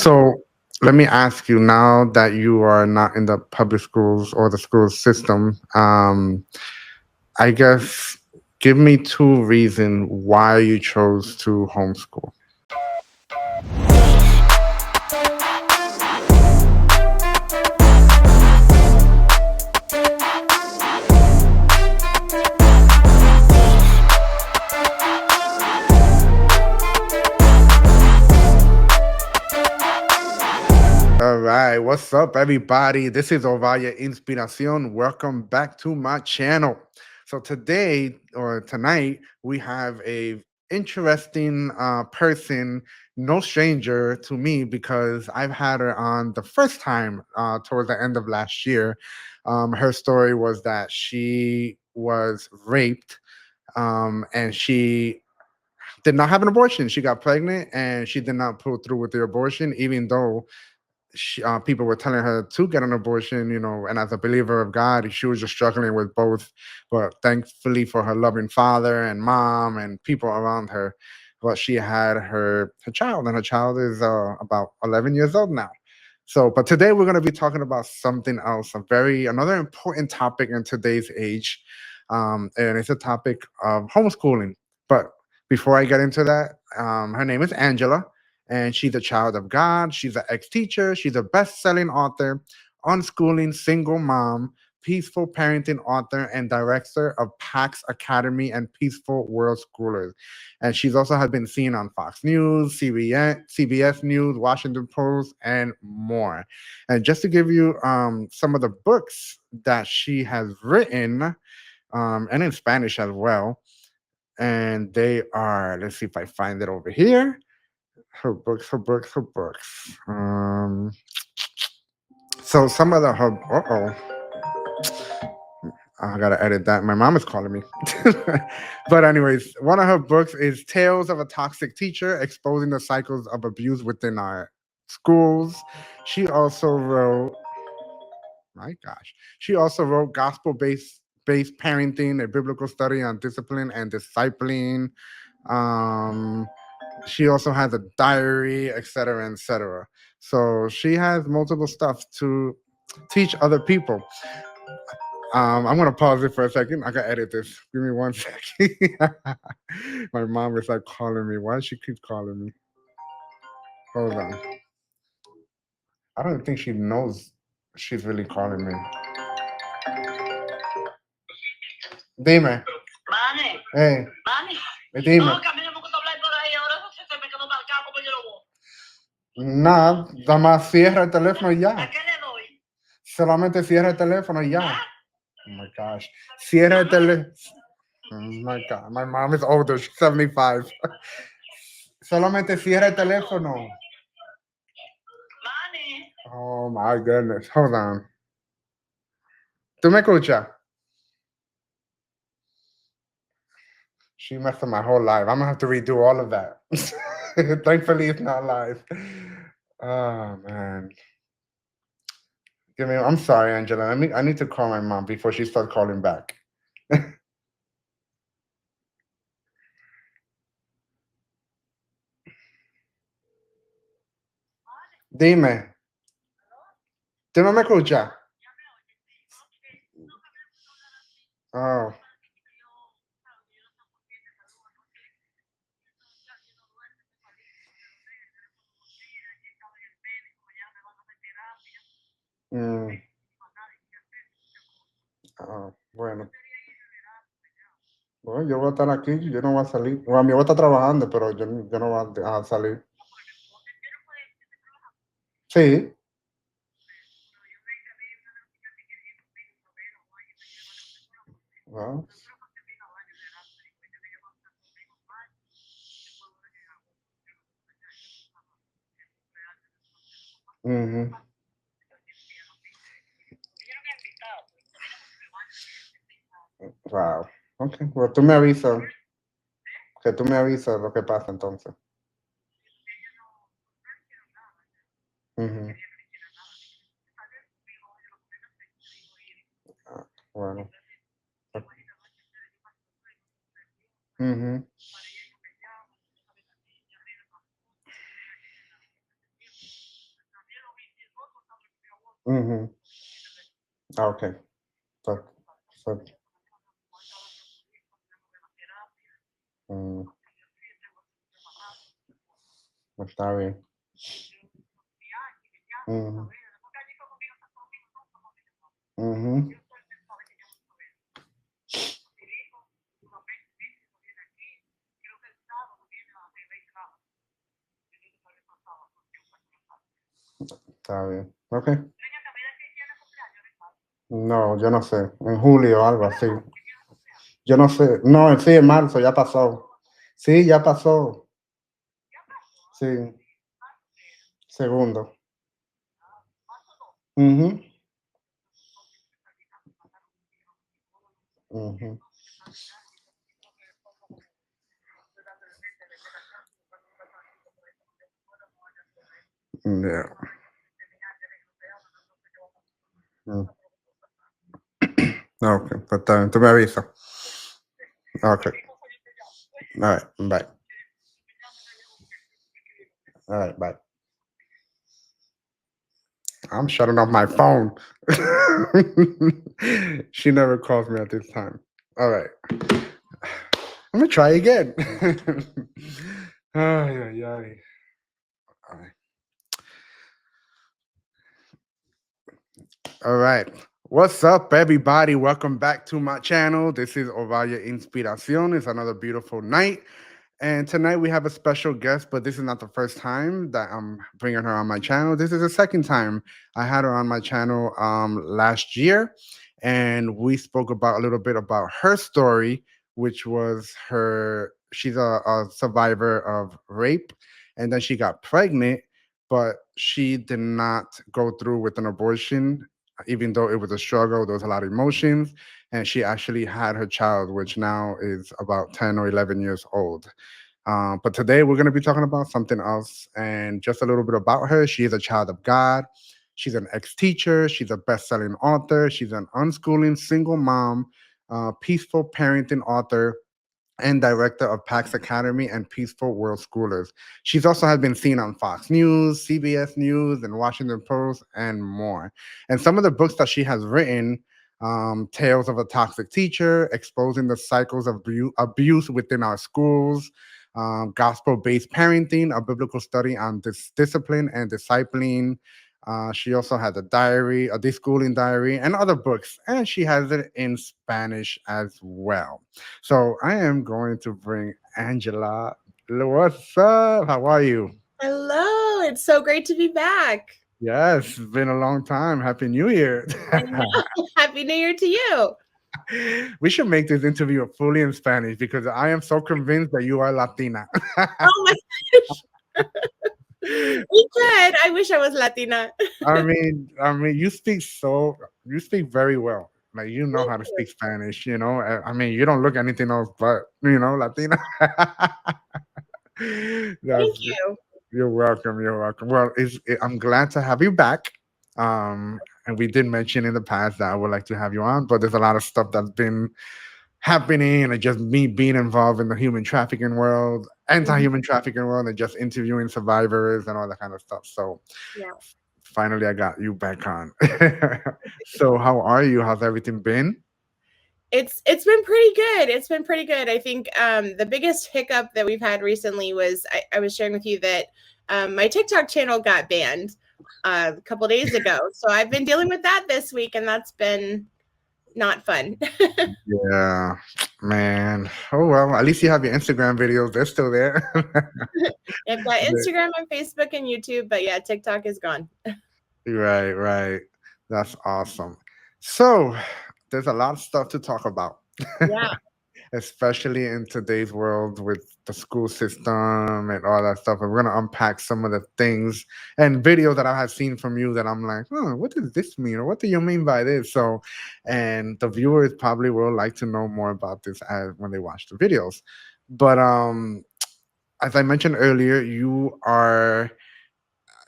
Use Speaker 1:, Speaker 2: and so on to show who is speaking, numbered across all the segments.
Speaker 1: So let me ask you now that you are not in the public schools or the school system, I guess give me two reasons why you chose to homeschool. All right, what's up, everybody? This is Ovaya Inspiración. Welcome back to my channel. So today or tonight, we have a interesting person, no stranger to me because I've had her on the first time towards the end of last year. Her story was that she was raped and she did not have an abortion. She got pregnant and she did not pull through with the abortion, even though people were telling her to get an abortion, and as a believer of God, she was just struggling with both. But thankfully for her loving father and mom and people around her, well, she had her child, and her child is about 11 years old now. So, but today we're going to be talking about something else, another important topic in today's age, and it's a topic of homeschooling. But before I get into that, her name is Angela, and she's a child of God. She's an ex-teacher. She's a best-selling author, unschooling single mom, peaceful parenting author, and director of PAX Academy and Peaceful World Schoolers. And she's also has been seen on Fox News, CBS News, Washington Post, and more. And just to give you some of the books that she has written, and in Spanish as well, and they are, let's see if I find it over here. Her books. So some of the her. I gotta edit that. My mom is calling me. But anyways, one of her books is Tales of a Toxic Teacher: Exposing the Cycles of Abuse Within Our Schools. She also wrote. My gosh, she also wrote Gospel based parenting, a biblical study on discipline and discipling. Um, she also has a diary, etc., etc. So she has multiple stuff to teach other people. I'm gonna pause it for a second. I gotta edit this. Give me one second. My mom is like calling me. Why does she keep calling me? Hold on. I don't think she knows she's really calling me. Dime. Vale. Hey. Vale. Dime. No, que a mí no me gusta hablar por ahí. Ahora se me quedó marcado como yo lo voy. Nada, nada más cierra el teléfono y ya. ¿A qué le doy? Solamente cierra el teléfono y ya. ¿Ah? Oh my gosh. Cierra el teléfono. Oh my God. My mom is older. She's 75. Solamente cierra el teléfono. Mami. Oh my goodness. Hold on. ¿Tú me escuchas? She messed up my whole life. I'm gonna have to redo all of that. Thankfully, it's not live. Oh man. Give me. I'm sorry, Angela. I need to call my mom before she starts calling back. Dime. ¿Tú no me escuchas? Oh. Mm, bueno. Bueno, yo voy a estar aquí, yo no voy a salir. Bueno, mi voy a estar trabajando, pero yo no voy a salir. Sí. Well, mhm. Wow. Ok, pues tú me avisas, que tú me avisas lo que pasa entonces. Ujú. Ah, bueno. Ujú. Mm-hmm. Okay. So, so, mm, está bien. Ujú, ujú. Está bien. Ok. No, yo no sé. En julio o algo así. Yo no sé. No, sí, en marzo ya pasó. Sí, ya pasó. Sí, segundo. Ujú, ujú. Yeah. Mm. Ok, pues está bien. Tú me avisas. Ok. All right. Bye. All right. Bye. I'm shutting off my phone. She never calls me at this time. All right. I'm gonna try again. Ay, ay, ay. All right. All right. What's up, everybody? Welcome back to my channel. This is Ovaya Inspiración. It's another beautiful night. And tonight we have a special guest, but this is not the first time that I'm bringing her on my channel. This is the second time I had her on my channel last year. And we spoke about a little bit about her story, which was she's a survivor of rape. And then she got pregnant, but she did not go through with an abortion, even though it was a struggle. There was a lot of emotions. And she actually had her child, which now is about 10 or 11 years old. But today we're going to be talking about something else and just a little bit about her. She is a child of God. She's an ex teacher. She's a best selling author. She's an unschooling single mom, peaceful parenting author, and director of PAX Academy and Peaceful World Schoolers. She's also has been seen on Fox News, CBS News, and Washington Post, and more. And some of the books that she has written, Tales of a Toxic Teacher, Exposing the Cycles of Abuse Within Our Schools, Gospel-Based Parenting, a biblical study on discipline and discipling. She also has a diary, a deschooling diary, and other books. And she has it in Spanish as well. So I am going to bring Angela. What's up? How are you?
Speaker 2: Hello, it's so great to be back.
Speaker 1: Yes, it's been a long time. Happy New Year.
Speaker 2: I know. Happy New Year to you.
Speaker 1: We should make this interview fully in Spanish because I am so convinced that you are Latina.
Speaker 2: Oh my gosh. We could. I wish I was Latina.
Speaker 1: I mean, you speak very well. Like you know
Speaker 2: Thank
Speaker 1: how to
Speaker 2: you.
Speaker 1: speak Spanish. I mean, you don't look anything else but Latina.
Speaker 2: Thank
Speaker 1: That's
Speaker 2: you.
Speaker 1: You're welcome. You're welcome. Well, I'm glad to have you back. And we did mention in the past that I would like to have you on, but there's a lot of stuff that's been happening, and just me being involved in the human trafficking world,
Speaker 2: Mhm.
Speaker 1: anti-human trafficking world, and just interviewing survivors and all that kind of stuff. So
Speaker 2: Yeah.
Speaker 1: finally, I got you back on. So how are you? How's everything been?
Speaker 2: It's been pretty good. It's been pretty good. I think the biggest hiccup that we've had recently was I was sharing with you that my TikTok channel got banned a couple days ago. So I've been dealing with that this week, and that's been not fun.
Speaker 1: Yeah, man. Oh well, at least you have your Instagram videos. They're still there.
Speaker 2: I've got
Speaker 1: But-
Speaker 2: Instagram and Facebook and YouTube, but yeah, TikTok is gone.
Speaker 1: Right, right. That's awesome. So, there's a lot of stuff to talk about,
Speaker 2: Yeah.
Speaker 1: especially in today's world with the school system and all that stuff. And we're going to unpack some of the things and videos that I have seen from you that I'm like, what does this mean? Or what do you mean by this? So, and the viewers probably will like to know more about this when they watch the videos. But as I mentioned earlier,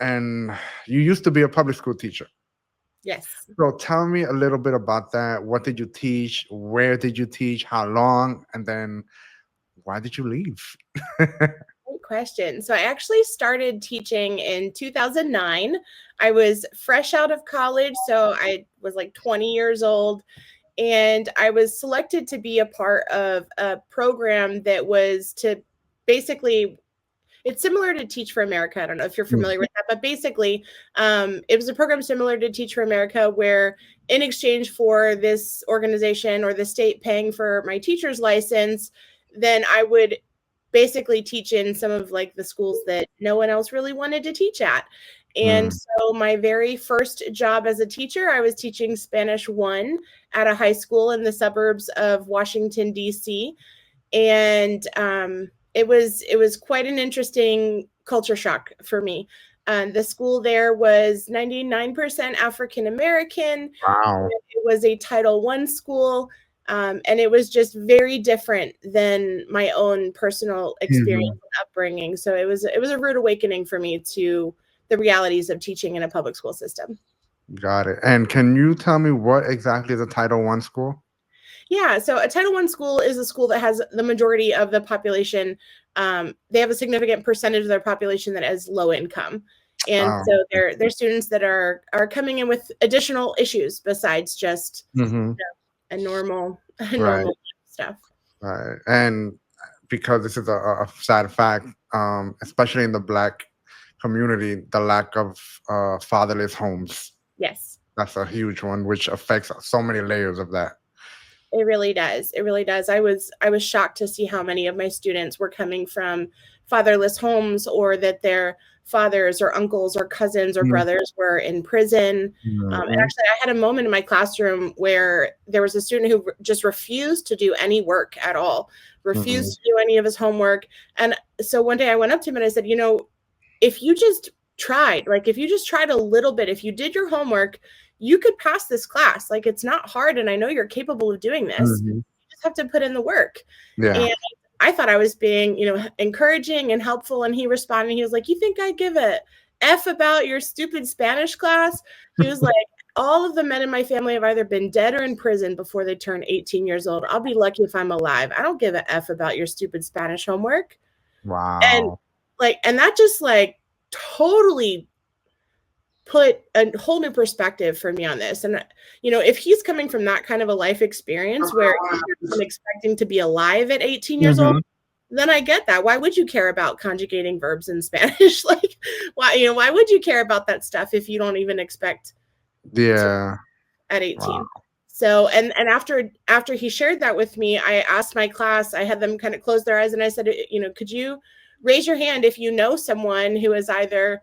Speaker 1: and you used to be a public school teacher.
Speaker 2: Yes.
Speaker 1: So tell me a little bit about that. What did you teach? Where did you teach? How long? And then why did you leave?
Speaker 2: Great question. So I actually started teaching in 2009. I was fresh out of college, so I was like 20 years old, and I was selected to be a part of a program that was to basically, it's similar to Teach for America. I don't know if you're familiar with that, but basically, it was a program similar to Teach for America, where in exchange for this organization or the state paying for my teacher's license, then I would basically teach in some of like the schools that no one else really wanted to teach at. And
Speaker 1: Mm.
Speaker 2: so my very first job as a teacher, I was teaching Spanish 1 at a high school in the suburbs of Washington, D.C. And it was quite an interesting culture shock for me. The school there was 99% African American.
Speaker 1: Wow.
Speaker 2: It was a Title I school, and it was just very different than my own personal experience
Speaker 1: Mhm.
Speaker 2: and upbringing. So it was a rude awakening for me to the realities of teaching in a public school system.
Speaker 1: Got it. And can you tell me what exactly is a Title I school?
Speaker 2: Yeah, so a Title I school is a school that has the majority of the population. They have a significant percentage of their population that is low income, and
Speaker 1: Oh.
Speaker 2: so they're students that are coming in with additional issues besides just
Speaker 1: Mhm.
Speaker 2: a normal a
Speaker 1: Right.
Speaker 2: normal stuff.
Speaker 1: Right. And because this is a sad fact, especially in the Black community, the lack of fatherless homes.
Speaker 2: Yes.
Speaker 1: That's a huge one, which affects so many layers of that.
Speaker 2: It really does. It really does. I was shocked to see how many of my students were coming from fatherless homes, or that their fathers or uncles or cousins or
Speaker 1: Mhm.
Speaker 2: brothers were in prison. And
Speaker 1: Mhm.
Speaker 2: actually, I had a moment in my classroom where there was a student who just refused to do any work at all,
Speaker 1: Mhm.
Speaker 2: refused to do any of his homework. And so one day I went up to him and I said, if you just tried, like if you just tried a little bit, if you did your homework, you could pass this class. Like, it's not hard, and I know you're capable of doing this.
Speaker 1: Mhm.
Speaker 2: You just have to put in the work.
Speaker 1: Yeah.
Speaker 2: And I thought I was being, encouraging and helpful, and he responded. He was like, "You think I give a F about your stupid Spanish class?" He was like, "All of the men in my family have either been dead or in prison before they turn 18 years old. I'll be lucky if I'm alive. I don't give a F about your stupid Spanish homework." And
Speaker 1: Wow.
Speaker 2: and that just like totally put a whole new perspective for me on this. And if he's coming from that kind of a life experience where he's not even expecting to be alive at 18 years old,
Speaker 1: Mhm.
Speaker 2: then I get that. Why would you care about conjugating verbs in Spanish? Like, why would you care about that stuff if you don't even expect to
Speaker 1: Yeah.
Speaker 2: at
Speaker 1: Wow.
Speaker 2: 18? So, and after he shared that with me, I asked my class, I had them kind of close their eyes, and I said, could you raise your hand if you know someone who has either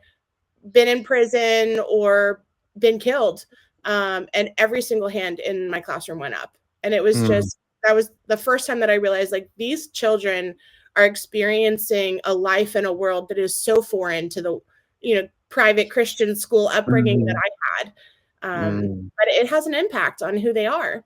Speaker 2: been in prison or been killed? And every single hand in my classroom went up. And it was
Speaker 1: Mm.
Speaker 2: just, that was the first time that I realized, like, these children are experiencing a life in a world that is so foreign to the, private Christian school upbringing that
Speaker 1: Mhm.
Speaker 2: I had.
Speaker 1: Mm.
Speaker 2: But it has an impact on who they are.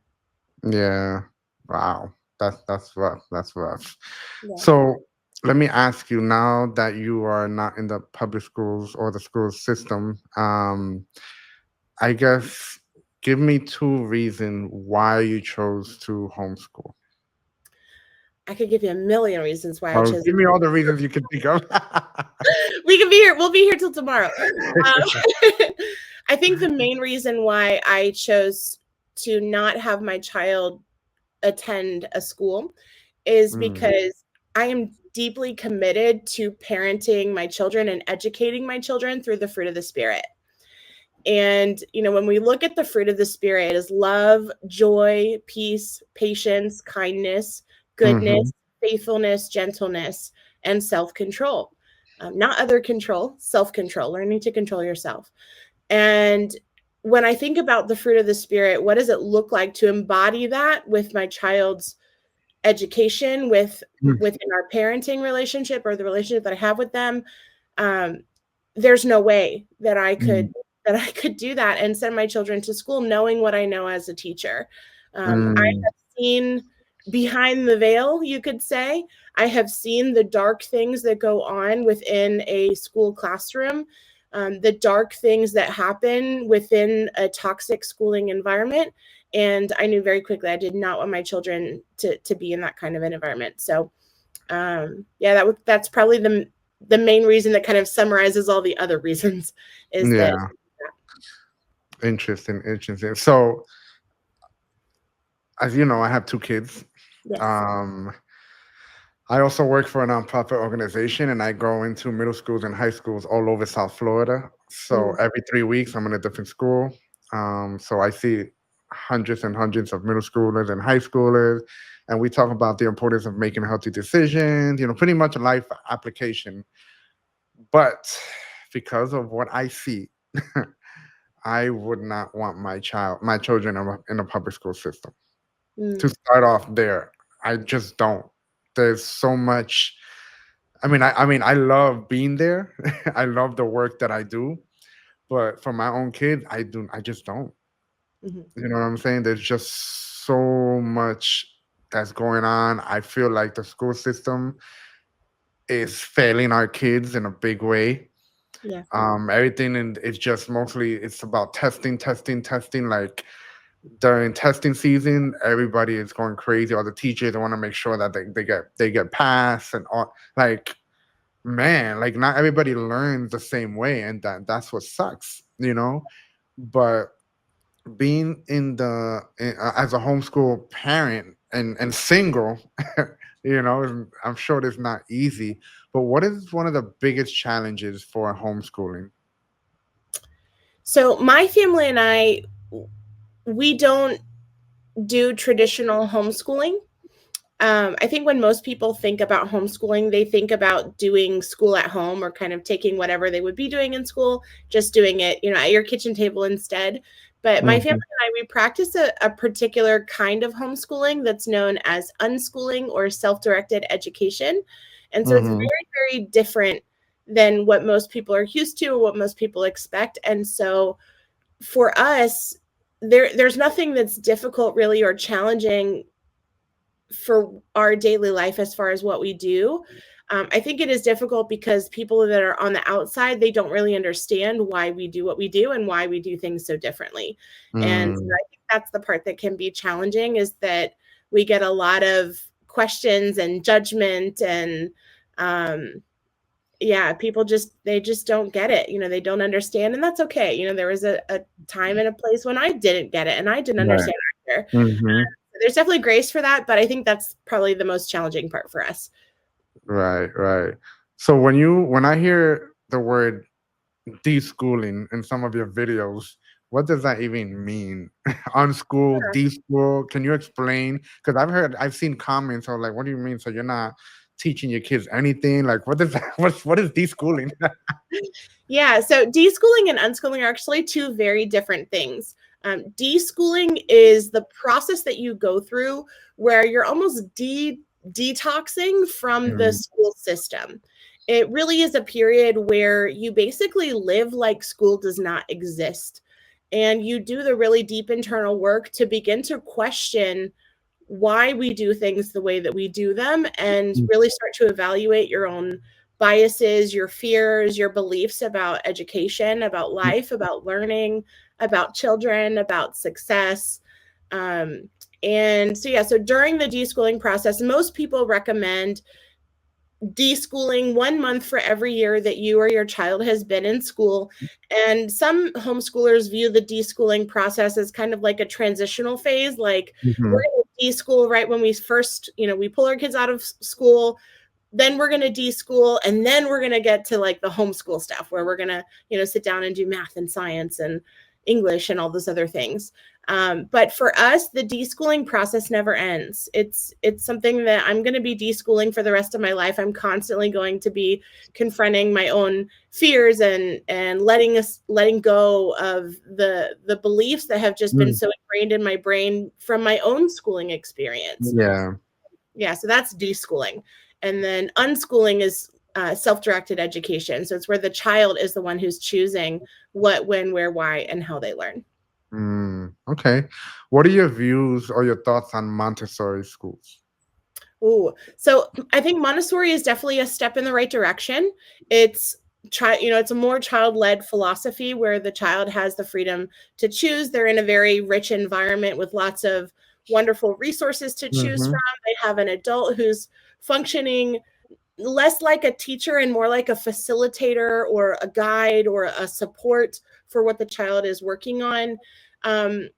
Speaker 1: Yeah. Wow. That's rough. That's rough.
Speaker 2: Yeah.
Speaker 1: So let me ask you now that you are not in the public schools or the school system, I guess give me two reasons why you chose to homeschool.
Speaker 2: I could give you a million reasons why I
Speaker 1: Or
Speaker 2: chose.
Speaker 1: give me all the reasons you can think of.
Speaker 2: We can be here. We'll be here till tomorrow. I think the main reason why I chose to not have my child attend a school is
Speaker 1: Mm.
Speaker 2: because I am deeply committed to parenting my children and educating my children through the fruit of the Spirit. And, when we look at the fruit of the Spirit, it is love, joy, peace, patience, kindness,
Speaker 1: Mhm.
Speaker 2: goodness, faithfulness, gentleness, and self control. Not other control, self control, learning to control yourself. And when I think about the fruit of the Spirit, what does it look like to embody that with my child's education,
Speaker 1: Mm.
Speaker 2: within our parenting relationship or the relationship that I have with them? um, there's no way that
Speaker 1: Mm.
Speaker 2: I could do that and send my children to school knowing what I know as a teacher. I
Speaker 1: Mm.
Speaker 2: have seen behind the veil, you could say. I have seen the dark things that go on within a school classroom, the dark things that happen within a toxic schooling environment. And I knew very quickly I did not want my children to be in that kind of an environment. So yeah, that's probably the main reason that kind of summarizes all the other reasons is that.
Speaker 1: Yeah. Interesting. Interesting. So, as you know, I have two kids.
Speaker 2: Yes.
Speaker 1: Um, I also work for a nonprofit organization, and I go into middle schools and high schools all over South Florida. So
Speaker 2: Mm,
Speaker 1: every 3 weeks, I'm in a different school. So I see hundreds and hundreds of middle schoolers and high schoolers, and we talk about the importance of making healthy decisions. Pretty much a life application. But because of what I see, I would not want my children in a public school system. To
Speaker 2: mm,
Speaker 1: start off there, I just don't. There's so much. I mean, I love being there. I love the work that I do, but for my own kids, I just don't.
Speaker 2: mhm.
Speaker 1: You know what I'm saying? There's just so much that's going on. I feel like the school system is failing our kids in a big way.
Speaker 2: Yeah.
Speaker 1: Everything and it's just mostly it's about testing, testing, testing. Like during testing season, everybody is going crazy. All the teachers want to make sure that they get passed and all. Like man, like not everybody learns the same way, and that's what sucks. But being as a homeschool parent and single, I'm sure it's not easy. But what is one of the biggest challenges for homeschooling?
Speaker 2: So my family and we don't do traditional homeschooling. I think when most people think about homeschooling, they think about doing school at home or kind of taking whatever they would be doing in school, just doing it, at your kitchen table instead. But my family
Speaker 1: Mhm,
Speaker 2: and I, we practice a particular kind of homeschooling that's known as unschooling or self-directed education. And so it's
Speaker 1: mhm,
Speaker 2: very, very different than what most people are used to or what most people expect. And so for us, there's nothing that's difficult really or challenging for our daily life as far as what we do. I think it is difficult because people that are on the outside, they don't really understand why we do what we do and why we do things so differently. And so
Speaker 1: mm,
Speaker 2: I think that's the part that can be challenging is that we get a lot of questions and judgment and yeah, people they just don't get it. They don't understand, and that's okay. There was a time and a place when I didn't get it and I didn't
Speaker 1: right.
Speaker 2: understand either.
Speaker 1: Mhm,
Speaker 2: There's definitely grace for that, but I think that's probably the most challenging part for us.
Speaker 1: right, right. So when I hear the word deschooling in some of your videos, what does that even mean? Unschool, deschool? Can you explain? Because I've seen comments of like, what do you mean? So you're not teaching your kids anything? Like, what is that? What is deschooling?
Speaker 2: Yeah, so deschooling and unschooling are actually two very different things. Deschooling is the process that you go through where you're almost detoxing from the
Speaker 1: Mm,
Speaker 2: school system. It really is a period where you basically live like school does not exist. And you do the really deep internal work to begin to question why we do things the way that we do them and
Speaker 1: mm,
Speaker 2: really start to evaluate your own biases, your fears, your beliefs about education, about life, about learning, about children, about success. Um, and so, yeah, so during the deschooling process, most people recommend deschooling 1 month for every year that you or your child has been in school. And some homeschoolers view the deschooling process as kind of like a transitional phase. Like we're
Speaker 1: mhm,
Speaker 2: going to deschool right when we first, we pull our kids out of school, then we're going to deschool, and then we're going to get to like the homeschool stuff where we're going to sit down and do math and science and English and all those other things. But for us, the deschooling process never ends. It's something that I'm going to be deschooling for the rest of my life. I'm constantly going to be confronting my own fears and letting go of the beliefs that have just been
Speaker 1: mm.
Speaker 2: so ingrained in my brain from my own schooling experience.
Speaker 1: Yeah.
Speaker 2: Yeah, so that's deschooling. And then unschooling is self-directed education. So it's where the child is the one who's choosing what, when, where, why, and how they learn.
Speaker 1: Okay. What are your views or your thoughts on Montessori schools?
Speaker 2: Ooh, so I think Montessori is definitely a step in the right direction. It's it's a more child-led philosophy where the child has the freedom to choose. They're in a very rich environment with lots of wonderful resources to choose
Speaker 1: Mhm,
Speaker 2: from. They have an adult who's functioning less like a teacher and more like a facilitator or a guide or a support for what the child is working on. Um,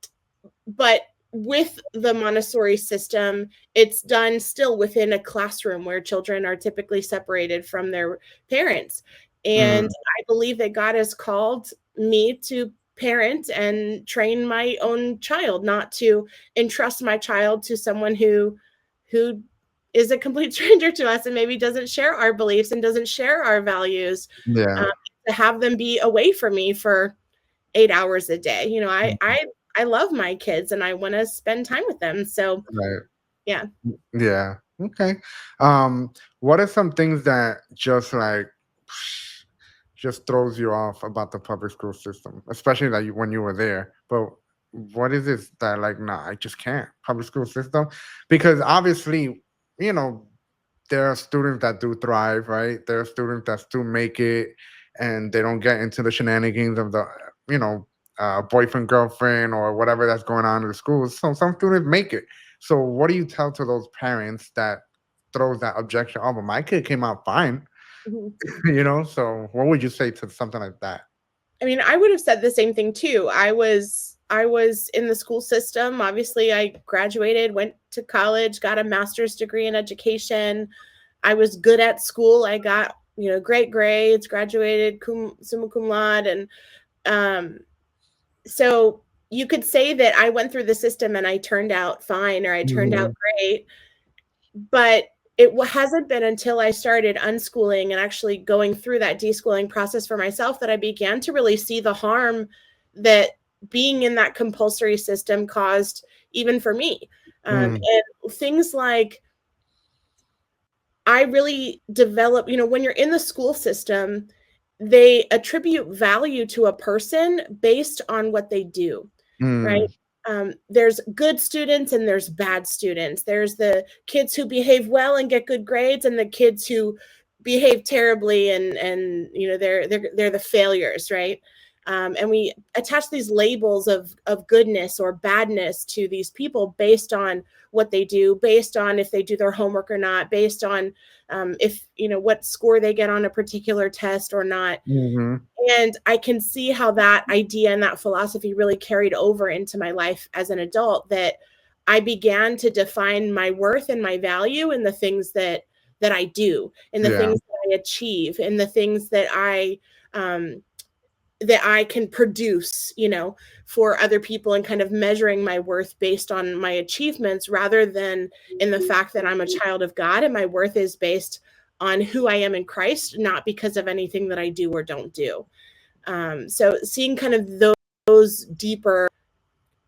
Speaker 2: but with the Montessori system, it's done still within a classroom where children are typically separated from their parents. And
Speaker 1: Mm,
Speaker 2: I believe that God has called me to parent and train my own child, not to entrust my child to someone who is a complete stranger to us and maybe doesn't share our beliefs and doesn't share our values.
Speaker 1: yeah.
Speaker 2: um, to have them be away from me for 8 hours a day. I love my kids and I want to spend time with them. So
Speaker 1: Right.
Speaker 2: yeah.
Speaker 1: Yeah. Okay. Um, what are some things that just like just throws you off about the public school system, especially that when you were there? But what is it that like, nah, I just can't public school system because obviously, you know, there are students that do thrive, right? There are students that still make it and they don't get into the shenanigans of the, you know, boyfriend, girlfriend, or whatever that's going on in the schools. So some students make it. So what do you tell to those parents that throws that objection? Oh, but my kid came out fine,
Speaker 2: Mhm.
Speaker 1: you know? So what would you say to something like that?
Speaker 2: I mean, I would have said the same thing too. I was in the school system. Obviously, I graduated, went to college, got a master's degree in education. I was good at school. I got, great grades, graduated summa cum laude, and um so you could say that I went through the system and I turned out fine or I turned out
Speaker 1: Hmm.
Speaker 2: great, but it hasn't been until I started unschooling and actually going through that deschooling process for myself that I began to really see the harm that being in that compulsory system caused, even for me.
Speaker 1: Mm,
Speaker 2: And things like I really develop, when you're in the school system, they attribute value to a person based on what they do, right?
Speaker 1: mm,
Speaker 2: There's good students and there's bad students. There's the kids who behave well and get good grades, and the kids who behave terribly and they're the failures, right? And we attach these labels of goodness or badness to these people based on what they do, based on if they do their homework or not, based on if what score they get on a particular test or not.
Speaker 1: mm-hmm.
Speaker 2: And I can see how that idea and that philosophy really carried over into my life as an adult, that I began to define my worth and my value in the things that I do, in the
Speaker 1: Yeah.
Speaker 2: things that I achieve, in the things um, that I can produce, for other people, and kind of measuring my worth based on my achievements rather than in the fact that I'm a child of God and my worth is based on who I am in Christ, not because of anything that I do or don't do. So seeing kind of those deeper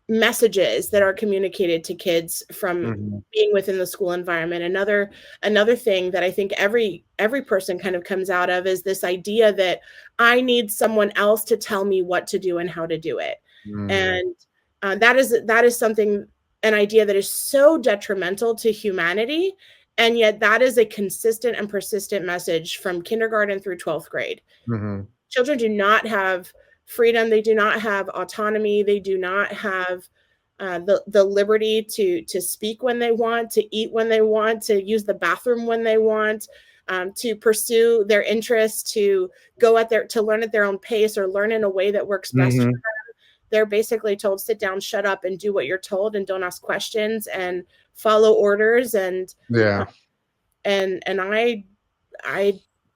Speaker 2: messages that are communicated to kids from
Speaker 1: Hmm.
Speaker 2: being within the school environment. Another thing that I think every person kind of comes out of is this idea that I need someone else to tell me what to do and how to do it.
Speaker 1: Mm,
Speaker 2: And that is something, an idea that is so detrimental to humanity, and yet that is a consistent and persistent message from kindergarten through 12th grade.
Speaker 1: hmm.
Speaker 2: Children do not have freedom, they do not have autonomy, they do not have the liberty to speak when they want, to eat when they want, to use the bathroom when they want, to pursue their interests, to to learn at their own pace or learn in a way that works best for
Speaker 1: Hmm.
Speaker 2: them. They're basically told, sit down, shut up, and do what you're told, and don't ask questions and follow orders. Uh,
Speaker 1: Yeah.
Speaker 2: and I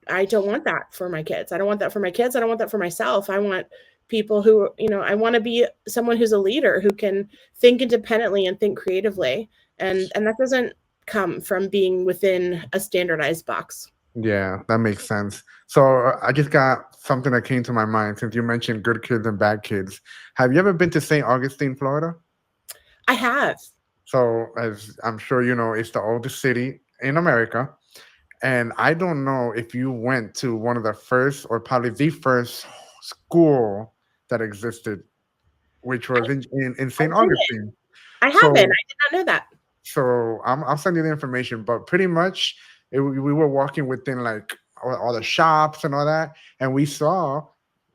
Speaker 2: I don't want that for my kids. I don't want that for my kids. I don't want that for myself. I want people who, I want to be someone who's a leader who can think independently and think creatively. And that doesn't come from being within a standardized box.
Speaker 1: Yeah, that makes sense. So I just got something that came to my mind since you mentioned good kids and bad kids. Have you ever been to St. Augustine, Florida?
Speaker 2: I have.
Speaker 1: So, as I'm sure you know, it's the oldest city in America. And I don't know if you went to one of the first or probably the first school that existed, which was in
Speaker 2: I
Speaker 1: St.
Speaker 2: didn't.
Speaker 1: Augustine.
Speaker 2: I haven't. I
Speaker 1: So
Speaker 2: did not know that.
Speaker 1: I'll send you the information, but pretty much we were walking within like all the shops and all that, and we saw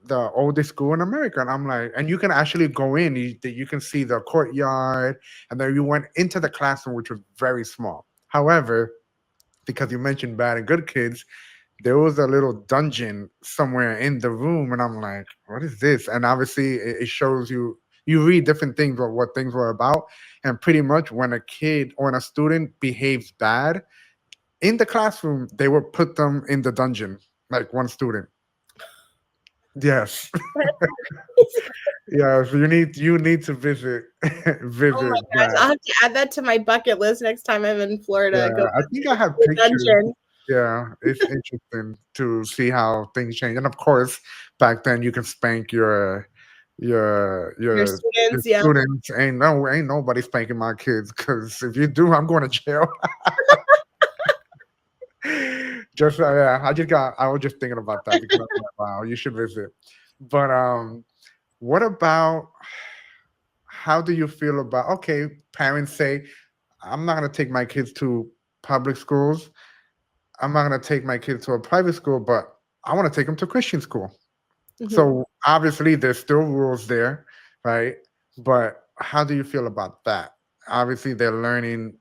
Speaker 1: the oldest school in America. And I'm like, and you can actually go in, you can see the courtyard, and then you went into the classroom, which was very small. However, because you mentioned bad and good kids, there was a little dungeon somewhere in the room, and I'm like, what is this? And obviously, it shows you, you read different things of what things were about, and pretty much when a kid or when a student behaves bad in the classroom, they would put them in the dungeon, like one student. Yes. Yeah, so you need to visit
Speaker 2: Oh my
Speaker 1: visit
Speaker 2: gosh,
Speaker 1: that.
Speaker 2: I'll have to add that to my bucket list next time I'm in Florida. Go
Speaker 1: Yeah, I think I
Speaker 2: visit
Speaker 1: have
Speaker 2: the
Speaker 1: pictures.
Speaker 2: dungeon.
Speaker 1: Yeah, it's interesting to see how things change. And of course, back then you can spank your
Speaker 2: Your
Speaker 1: your your
Speaker 2: students, yeah.
Speaker 1: students. Ain't nobody spanking my kids, because if you do, I'm going to jail. Just yeah, I was just thinking about that because I'm like, wow, you should visit. But what about, how do you feel about, okay, parents say, I'm not gonna take my kids to public schools. I'm not gonna take my kids to a private school, but I want to take them to Christian school.
Speaker 2: Mhm.
Speaker 1: So obviously there's still rules there, right? But how do you feel about that? Obviously they're learning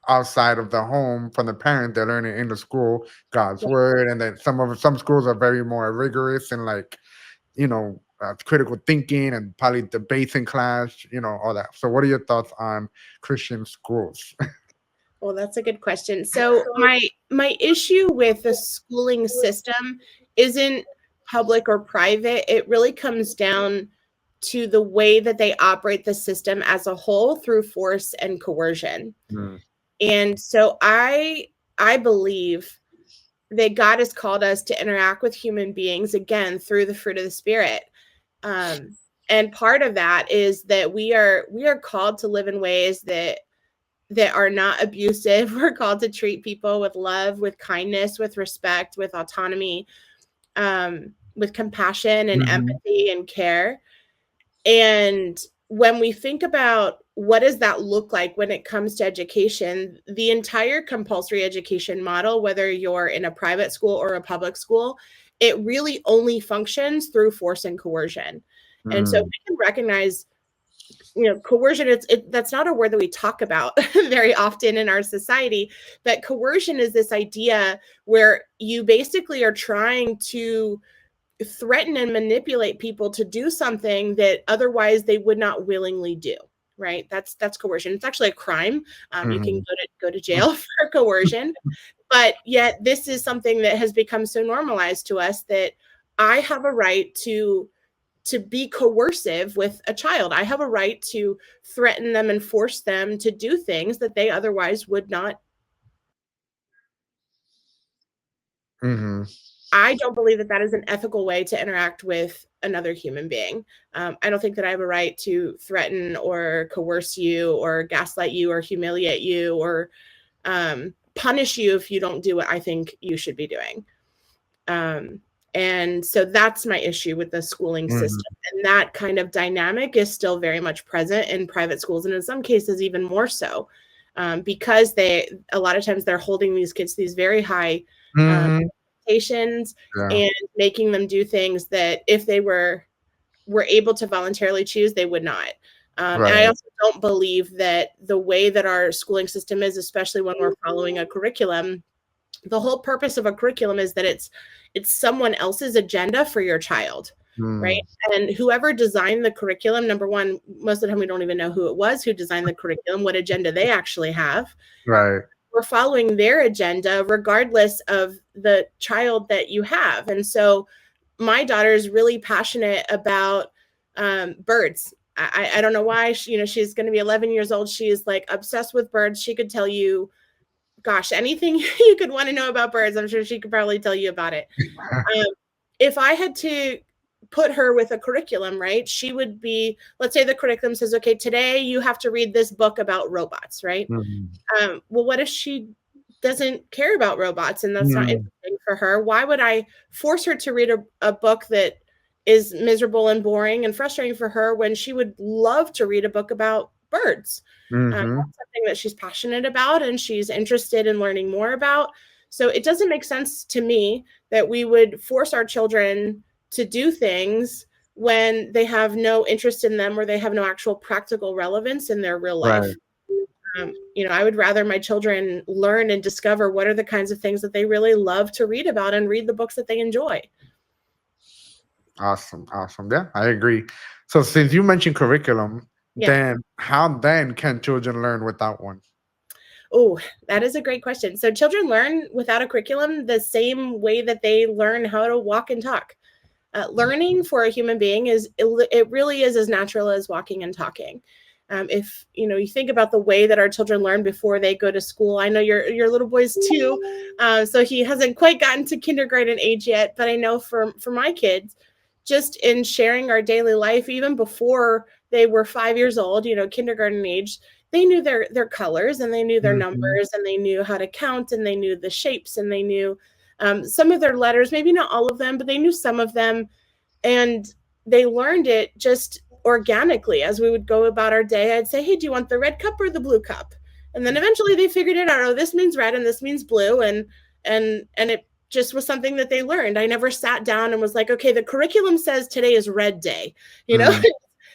Speaker 1: outside of the home from the parent. They're learning in the school God's
Speaker 2: Yeah.
Speaker 1: word, and then some schools are very more rigorous and like, critical thinking and probably debates in class, all that. So what are your thoughts on Christian schools?
Speaker 2: Well, that's a good question. So my issue with the schooling system isn't public or private. It really comes down to the way that they operate the system as a whole through force and coercion.
Speaker 1: Mm,
Speaker 2: And so I believe that God has called us to interact with human beings again through the fruit of the spirit. Um, and part of that is that we are called to live in ways that are not abusive. We're called to treat people with love, with kindness, with respect, with autonomy, with compassion and
Speaker 1: mhm,
Speaker 2: empathy and care. And when we think about what does that look like when it comes to education, the entire compulsory education model, whether you're in a private school or a public school, it really only functions through force and coercion. And so
Speaker 1: mm,
Speaker 2: we can recognize, coercion, that's not a word that we talk about very often in our society, but coercion is this idea where you basically are trying to threaten and manipulate people to do something that otherwise they would not willingly do. Right? That's coercion. It's actually a crime. You can
Speaker 1: mhm,
Speaker 2: go to jail for coercion, but yet this is something that has become so normalized to us that I have a right to be coercive with a child. I have a right to threaten them and force them to do things that they otherwise would not.
Speaker 1: mhm,
Speaker 2: I don't believe that that is an ethical way to interact with another human being. I don't think that I have a right to threaten or coerce you or gaslight you or humiliate you or punish you if you don't do what I think you should be doing. Um, and so that's my issue with the schooling
Speaker 1: mhm,
Speaker 2: system. And that kind of dynamic is still very much present in private schools, and in some cases, even more so, because a lot of times they're holding these kids to these very high um,
Speaker 1: mhm,
Speaker 2: expectations
Speaker 1: yeah,
Speaker 2: and making them do things that if they were able to voluntarily choose, they would not. And I
Speaker 1: right.
Speaker 2: also don't believe that the way that our schooling system is, especially when we're following a curriculum, the whole purpose of a curriculum is that it's someone else's agenda for your child, right?
Speaker 1: Mm,
Speaker 2: And whoever designed the curriculum, number one, most of the time we don't even know who it was who designed the curriculum, what agenda they actually have.
Speaker 1: right.
Speaker 2: We're following their agenda regardless of the child that you have. And so my daughter is really passionate about birds. I don't know why. She's going to be 11 years old. She is like obsessed with birds. She could tell you, gosh, anything you could want to know about birds. I'm sure she could probably tell you about it. Um, if I had to put her with a curriculum, right, she would be, let's say the curriculum says, okay, today you have to read this book about robots, right?
Speaker 1: Mhm,
Speaker 2: Well, what if she doesn't care about robots and that's not
Speaker 1: mm,
Speaker 2: interesting for her? Why would I force her to read a book that is miserable and boring and frustrating for her when she would love to read a book about birds?
Speaker 1: mhm,
Speaker 2: That's something that she's passionate about and she's interested in learning more about. So it doesn't make sense to me that we would force our children to do things when they have no interest in them or they have no actual practical relevance in their real
Speaker 1: right.
Speaker 2: life. I would rather my children learn and discover what are the kinds of things that they really love to read about and read the books that they enjoy.
Speaker 1: Awesome, awesome. Yeah, I agree. So since you mentioned curriculum,
Speaker 2: Yeah.
Speaker 1: then how then can children learn without one?
Speaker 2: Oh, that is a great question. So children learn without a curriculum the same way that they learn how to walk and talk. Learning for a human being it really is as natural as walking and talking. If you think about the way that our children learn before they go to school, I know your little boys too, so he hasn't quite gotten to kindergarten age yet, but I know for my kids, just in sharing our daily life, even before they were 5 years old, kindergarten age, they knew their colors and they knew their
Speaker 1: Mhm.
Speaker 2: numbers and they knew how to count and they knew the shapes and they knew some of their letters, maybe not all of them, but they knew some of them. And they learned it just organically as we would go about our day. I'd say, hey, do you want the red cup or the blue cup? And then eventually they figured it out. Oh, this means red and this means blue. And it just was something that they learned. I never sat down and was like, okay, the curriculum says today is red day.
Speaker 1: Mm,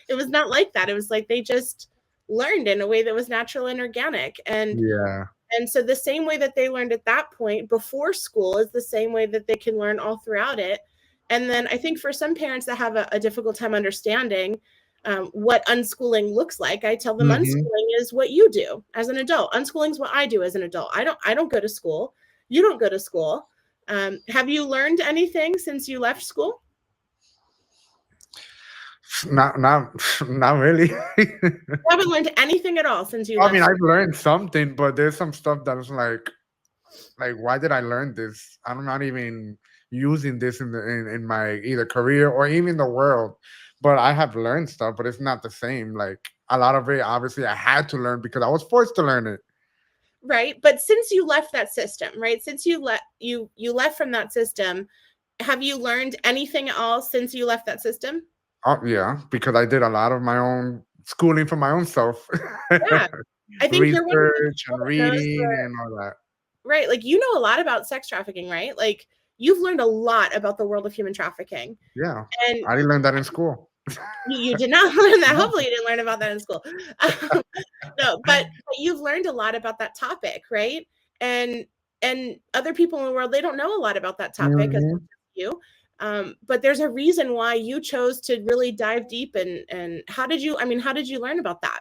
Speaker 2: It was not like that. It was like they just learned in a way that was natural and organic.
Speaker 1: yeah.
Speaker 2: And so the same way that they learned at that point before school is the same way that they can learn all throughout it. And then I think for some parents that have a difficult time understanding what unschooling looks like, I tell them
Speaker 1: Mhm.
Speaker 2: unschooling is what you do as an adult. Unschooling is what I do as an adult. I don't go to school. You don't go to school. Have you learned anything since you left school?
Speaker 1: Not not really.
Speaker 2: You haven't learned anything at all since you
Speaker 1: I
Speaker 2: left
Speaker 1: mean, I've
Speaker 2: school.
Speaker 1: learned something, but there's some stuff that is like why did I learn this? I'm not even using this in my either career or even the world. But I have learned stuff, but it's not the same. Like a lot of it, obviously, I had to learn because I was forced to learn it.
Speaker 2: Right, but since you left that system, right, since you left from that system, have you learned anything else since you left that system?
Speaker 1: Oh yeah, because I did a lot of my own schooling for my own self,
Speaker 2: Yeah, I think you're one of the
Speaker 1: research
Speaker 2: people
Speaker 1: and
Speaker 2: that knows
Speaker 1: reading and all that.
Speaker 2: right, like, you know a lot about sex trafficking, right? Like, you've learned a lot about the world of human trafficking,
Speaker 1: Yeah,
Speaker 2: and
Speaker 1: I didn't learn that in school.
Speaker 2: you did not learn that.
Speaker 1: No.
Speaker 2: Hopefully, you didn't learn about that in school. No, but you've learned a lot about that topic, right? And other people in the world, they don't know a lot about that topic as
Speaker 1: Mhm.
Speaker 2: you. But there's a reason why you chose to really dive deep and how did you learn about that?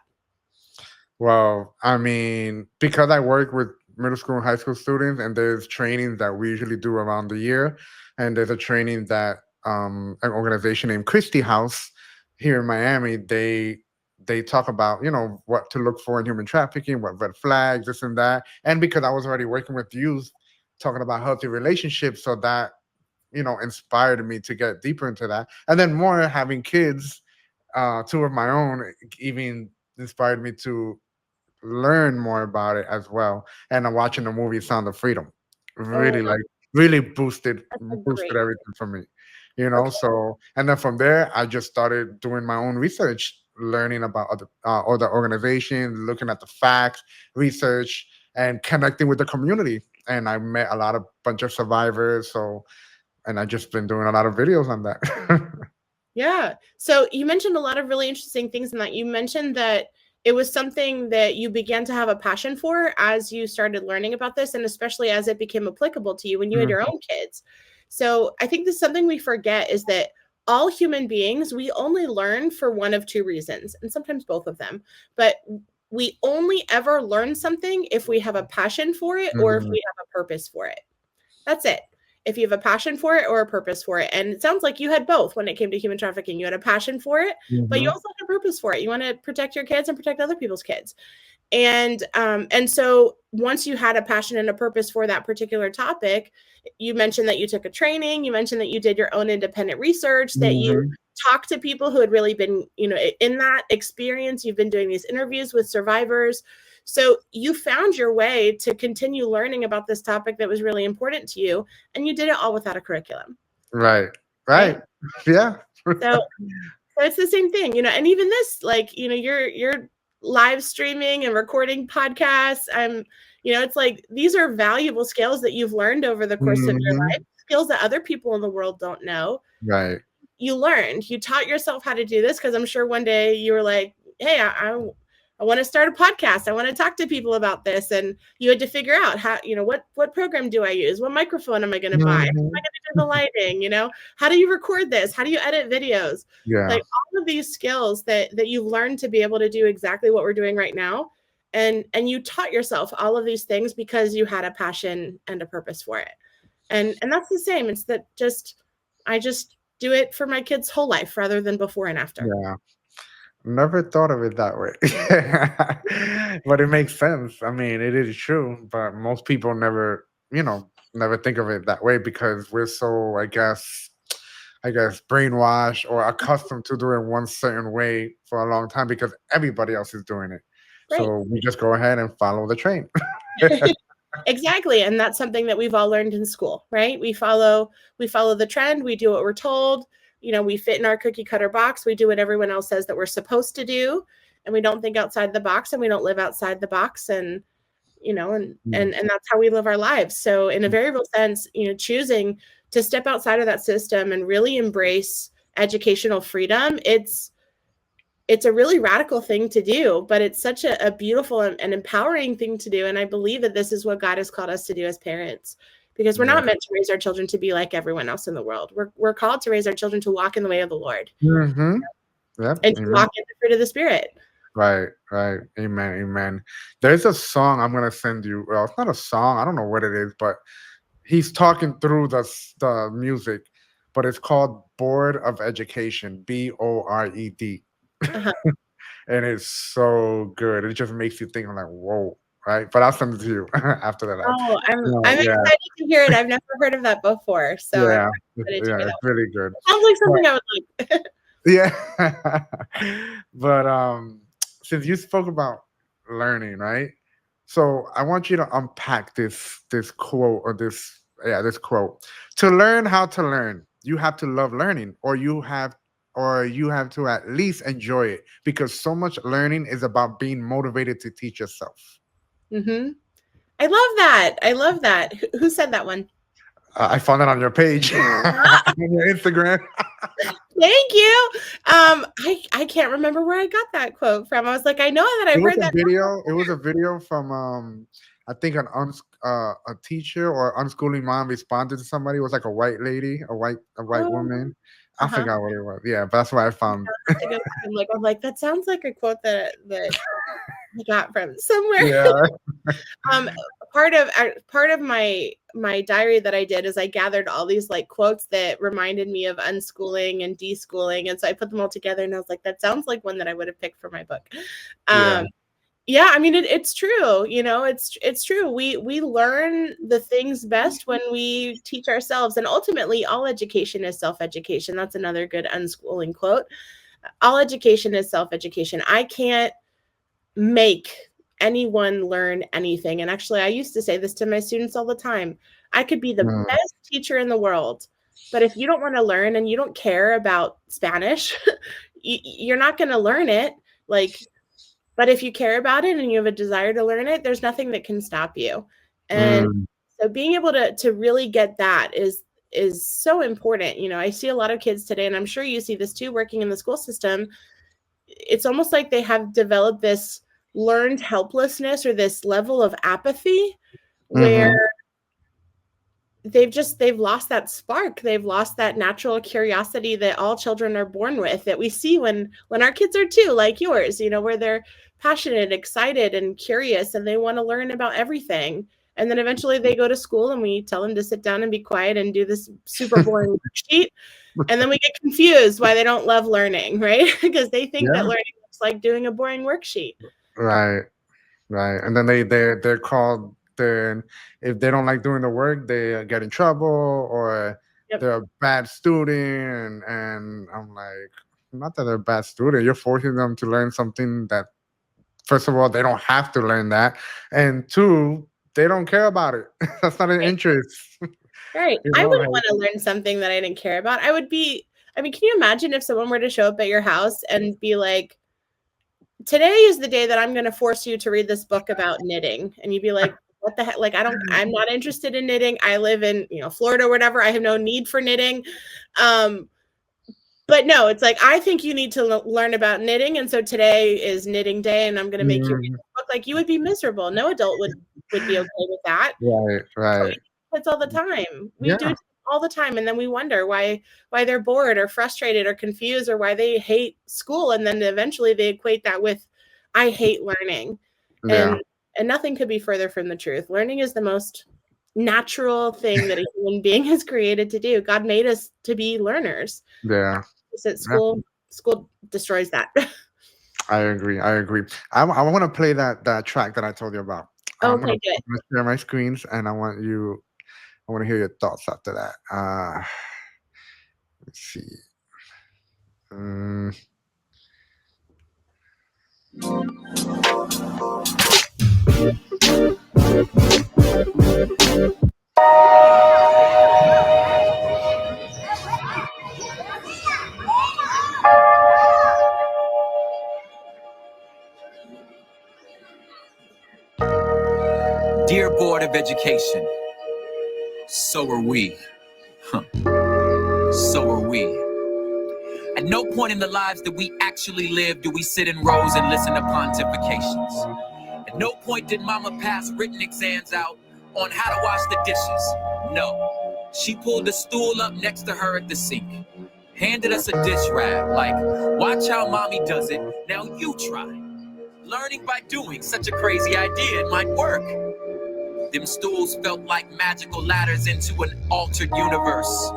Speaker 1: Well, I mean, because I work with middle school and high school students, and there's trainings that we usually do around the year, and there's a training that an organization named Christie House here in Miami they talk about what to look for in human trafficking, what red flags, this and that, and because I was already working with youth talking about healthy relationships, so that inspired me to get deeper into that, and then more having kids, two of my own, even inspired me to learn more about it as well. And I'm watching the movie Sound of Freedom.
Speaker 2: Oh,
Speaker 1: Really really boosted
Speaker 2: that's a
Speaker 1: boosted
Speaker 2: great
Speaker 1: everything for me.
Speaker 2: okay.
Speaker 1: So and then from there I just started doing my own research, learning about other organizations, looking at the facts, research, and connecting with the community. And I met a lot of bunch of survivors. So and I just been doing a lot of videos on that.
Speaker 2: Yeah. So you mentioned a lot of really interesting things in that. You mentioned that it was something that you began to have a passion for as you started learning about this, and especially as it became applicable to you when you had your
Speaker 1: Mhm,
Speaker 2: own kids. So I think this is something we forget is that all human beings, we only learn for one of two reasons, and sometimes both of them. But we only ever learn something if we have a passion for it or if
Speaker 1: mhm,
Speaker 2: we have a purpose for it. That's it. If you have a passion for it or a purpose for it. And it sounds like you had both when it came to human trafficking. You had a passion for it, but you
Speaker 1: mhm.
Speaker 2: also had a purpose for it. You want to protect your kids and protect other people's kids. And so once you had a passion and a purpose for that particular topic, you mentioned that you took a training, you mentioned that you did your own independent research, that you
Speaker 1: Mhm.
Speaker 2: talked to people who had really been, in that experience. You've been doing these interviews with survivors. So you found your way to continue learning about this topic that was really important to you, and you did it all without a curriculum,
Speaker 1: Right.
Speaker 2: right?
Speaker 1: Right. Yeah.
Speaker 2: So it's the same thing, and even this, like, you're live streaming and recording podcasts. It's like these are valuable skills that you've learned over the course of your life,
Speaker 1: Mhm.
Speaker 2: skills that other people in the world don't know.
Speaker 1: Right.
Speaker 2: You taught yourself how to do this because I'm sure one day you were like, hey, I I want to start a podcast. I want to talk to people about this. And you had to figure out how, what program do I use? What microphone am I going to buy? How am I
Speaker 1: Mhm.
Speaker 2: going to do the lighting? How do you record this? How do you edit videos?
Speaker 1: Yeah.
Speaker 2: Like all of these skills that you've learned to be able to do exactly what we're doing right now. And you taught yourself all of these things because you had a passion and a purpose for it. And that's the same. It's that I just do it for my kids' whole life rather than before and after.
Speaker 1: Yeah. Never thought of it that way. But it makes sense. I mean, it is true, but most people never think of it that way because we're so, I guess brainwashed or accustomed to doing one certain way for a long time because everybody else is doing it.
Speaker 2: Right.
Speaker 1: So we just go ahead and follow the train.
Speaker 2: Exactly. And that's something that we've all learned in school, right? We follow the trend, we do what we're told, we fit in our cookie cutter box, we do what everyone else says that we're supposed to do, and we don't think outside the box and we don't live outside the box. And and that's how we live our lives. So in a very real sense, choosing to step outside of that system and really embrace educational freedom, it's a really radical thing to do, but it's such a beautiful and empowering thing to do. And I believe that this is what God has called us to do as parents, because we're
Speaker 1: Yeah.
Speaker 2: not meant to raise our children to be like everyone else in the world. We're called to raise our children to walk in the way of the Lord
Speaker 1: Mm-hmm. Yep.
Speaker 2: and to
Speaker 1: Amen.
Speaker 2: walk in the fruit of the Spirit.
Speaker 1: Right, right. Amen, amen. There's a song I'm gonna send you. Well, it's not a song. I don't know what it is, but he's talking through the music, but it's called "Board of Education," Bored,
Speaker 2: Uh-huh.
Speaker 1: and it's so good. It just makes you think. I'm like, whoa, right? But I'll send it to you after that.
Speaker 2: Oh, I'm
Speaker 1: No, yeah,
Speaker 2: excited to hear it. I've never heard of that before, so I'm
Speaker 1: yeah,
Speaker 2: excited to hear
Speaker 1: yeah.
Speaker 2: that
Speaker 1: It's really good.
Speaker 2: one. Sounds like
Speaker 1: But
Speaker 2: something I would like.
Speaker 1: yeah, but since you spoke about learning, right? So I want you to unpack this quote or this quote. To learn how to learn, you have to love learning, or you have to at least enjoy it because so much learning is about being motivated to teach yourself.
Speaker 2: Hmm. I love that. I love that. Who said that one?
Speaker 1: I found it on your page on your Instagram.
Speaker 2: Thank you. I can't remember where I got that quote from. I was like, I know that
Speaker 1: It
Speaker 2: I've
Speaker 1: was
Speaker 2: heard
Speaker 1: a
Speaker 2: that.
Speaker 1: video. It was a video from I think a teacher or unschooling mom responded to somebody. It was like a white lady, a white
Speaker 2: Oh,
Speaker 1: woman. I
Speaker 2: uh-huh.
Speaker 1: forgot what it was. Yeah, but that's what I found.
Speaker 2: I'll have to go back and look. I'm like, that sounds like a quote that I got from somewhere.
Speaker 1: Yeah.
Speaker 2: Um, part of my diary that I did is I gathered all these like quotes that reminded me of unschooling and deschooling, and so I put them all together, and I was like, that sounds like one that I would have picked for my book.
Speaker 1: Yeah.
Speaker 2: Um, yeah, I mean it's true. It's true. We learn the things best when we teach ourselves, and ultimately, all education is self-education. That's another good unschooling quote. All education is self-education. I can't make anyone learn anything. And actually, I used to say this to my students all the time. I could be the
Speaker 1: Mm,
Speaker 2: best teacher in the world, but if you don't want to learn and you don't care about Spanish, you're not going to learn it. Like, but if you care about it and you have a desire to learn it, there's nothing that can stop you. And
Speaker 1: mm,
Speaker 2: so being able to really get that is so important. I see a lot of kids today, and I'm sure you see this too, working in the school system. It's almost like they have developed this learned helplessness or this level of apathy where
Speaker 1: mhm,
Speaker 2: they've lost that spark. They've lost that natural curiosity that all children are born with, that we see when our kids are too, like yours, where they're passionate, excited, and curious, and they want to learn about everything. And then eventually they go to school and we tell them to sit down and be quiet and do this super boring worksheet. And then we get confused why they don't love learning, right? Because they think that
Speaker 1: yeah.
Speaker 2: learning looks like doing a boring worksheet.
Speaker 1: Right. Right. And then they're called. Then if they don't like doing the work, they get in trouble or
Speaker 2: Yep.
Speaker 1: they're a bad student. And I'm like, not that they're a bad student. You're forcing them to learn something that, first of all, they don't have to learn that, and two, they don't care about it. That's not an
Speaker 2: Right.
Speaker 1: interest.
Speaker 2: Right. I wouldn't
Speaker 1: Like,
Speaker 2: want to learn something that I didn't care about. I mean, can you imagine if someone were to show up at your house and be like, today is the day that I'm going to force you to read this book about knitting. And you'd be like, what the heck? Like, I'm not interested in knitting. I live in, Florida or whatever. I have no need for knitting. Um, But no, it's like, I think you need to learn about knitting, and so today is knitting day, and I'm going to make you read
Speaker 1: Mhm.
Speaker 2: this book. Like, you would be miserable. No adult would be okay with that.
Speaker 1: Right,
Speaker 2: But we
Speaker 1: right.
Speaker 2: do it kids all the time. We do
Speaker 1: Yeah,
Speaker 2: it all the time, and then we wonder why they're bored or frustrated or confused or why they hate school, and then eventually they equate that with I hate learning. And
Speaker 1: yeah,
Speaker 2: and nothing could be further from the truth. Learning is the most natural thing that a human being is created to do. God made us to be learners.
Speaker 1: yeah,
Speaker 2: It's that
Speaker 1: yeah.
Speaker 2: school destroys that.
Speaker 1: I agree. I agree. I want to play that track that I told you about.
Speaker 2: Okay, good.
Speaker 1: I'm gonna share my screens, and I want to hear your thoughts after that. Let's see. Mm,
Speaker 3: Dear Board of Education, so are we. Huh. So are we. At no point in the lives that we actually live do we sit in rows and listen to pontifications. At no point did Mama pass written exams out on how to wash the dishes. No. She pulled the stool up next to her at the sink, handed us a dish rag, like, watch how Mommy does it, now you try. Learning by doing, such a crazy idea, it might work. Them stools felt like magical ladders into an altered universe,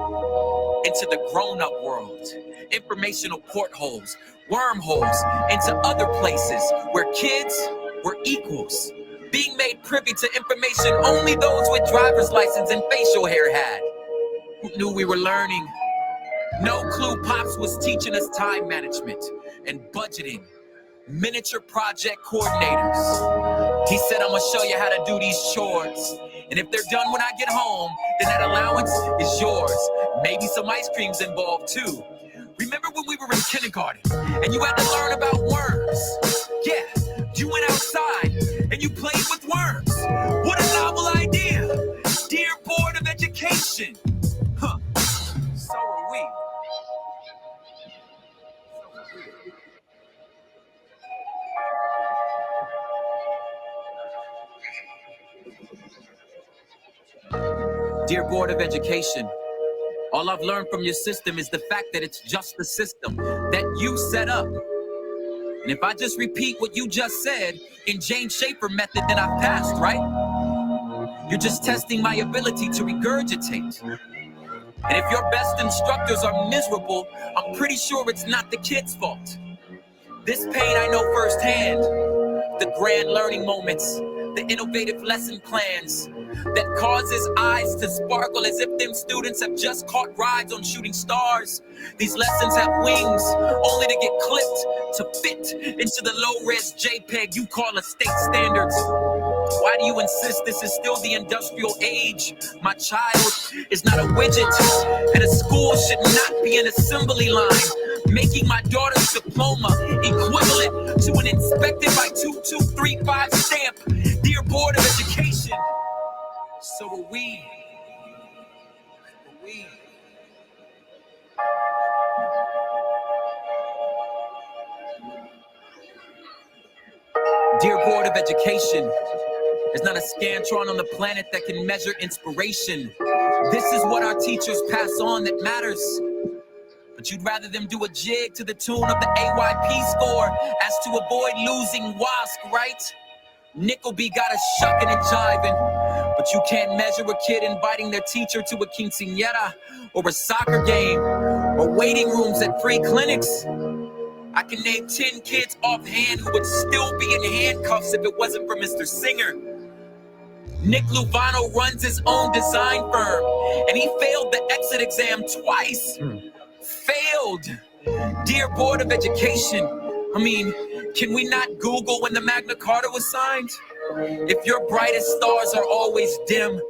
Speaker 3: into the grown-up world, informational portholes, wormholes, into other places where kids were equals, being made privy to information only those with driver's license and facial hair had. Who knew we were learning? No clue Pops was teaching us time management and budgeting, miniature project coordinators. He said, I'm gonna show you how to do these chores. And if they're done when I get home, then that allowance is yours. Maybe some ice cream's involved too. Remember when we were in kindergarten and you had to learn about worms? Yeah, you went outside and you played with worms. What a novel idea. Dear Board of Education. Huh. So are we. Dear Board of Education, all I've learned from your system is the fact that it's just the system that you set up. And if I just repeat what you just said in Jane Schaefer method, then I've passed, right? You're just testing my ability to regurgitate. And if your best instructors are miserable, I'm pretty sure it's not the kids' fault. This pain I know firsthand. The grand learning moments, the innovative lesson plans that causes eyes to sparkle as if them students have just caught rides on shooting stars. These lessons have wings, only to get clipped to fit into the low-res JPEG you call a state standards. Why do you insist this is still the industrial age? My child is not a widget, and a school should not be an assembly line, making my daughter's diploma equivalent to an inspected by 2235 stamp. Dear Board of Education, so are we. Dear Board of Education, there's not a scantron on the planet that can measure inspiration. This is what our teachers pass on that matters. But you'd rather them do a jig to the tune of the AYP score as to avoid losing WASC, right? Nickelby got us shucking and jiving, but you can't measure a kid inviting their teacher to a quinceañera or a soccer game or waiting rooms at free clinics. I can name 10 kids offhand who would still be in handcuffs if it wasn't for Mr. Singer. Nick Luvano runs his own design firm, and he failed the exit exam twice. Failed. Dear Board of Education, I mean, can we not Google when the Magna Carta was signed? If your brightest stars are always dim,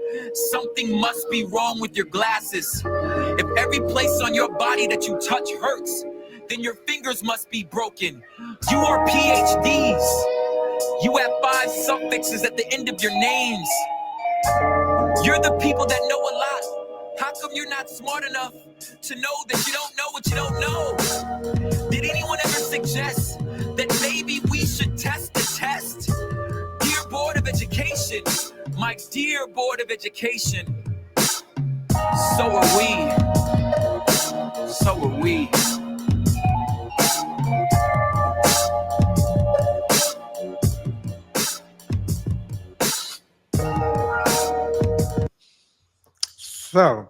Speaker 3: something must be wrong with your glasses. If every place on your body that you touch hurts, then your fingers must be broken. You are PhDs. You have 5 suffixes at the end of your names. You're the people that know a lot. How come come you're not smart enough to know that you don't know what you don't know? Did anyone ever suggest that maybe we should test the test? Dear Board of Education, my dear Board of Education, so are we. So are we.
Speaker 1: So,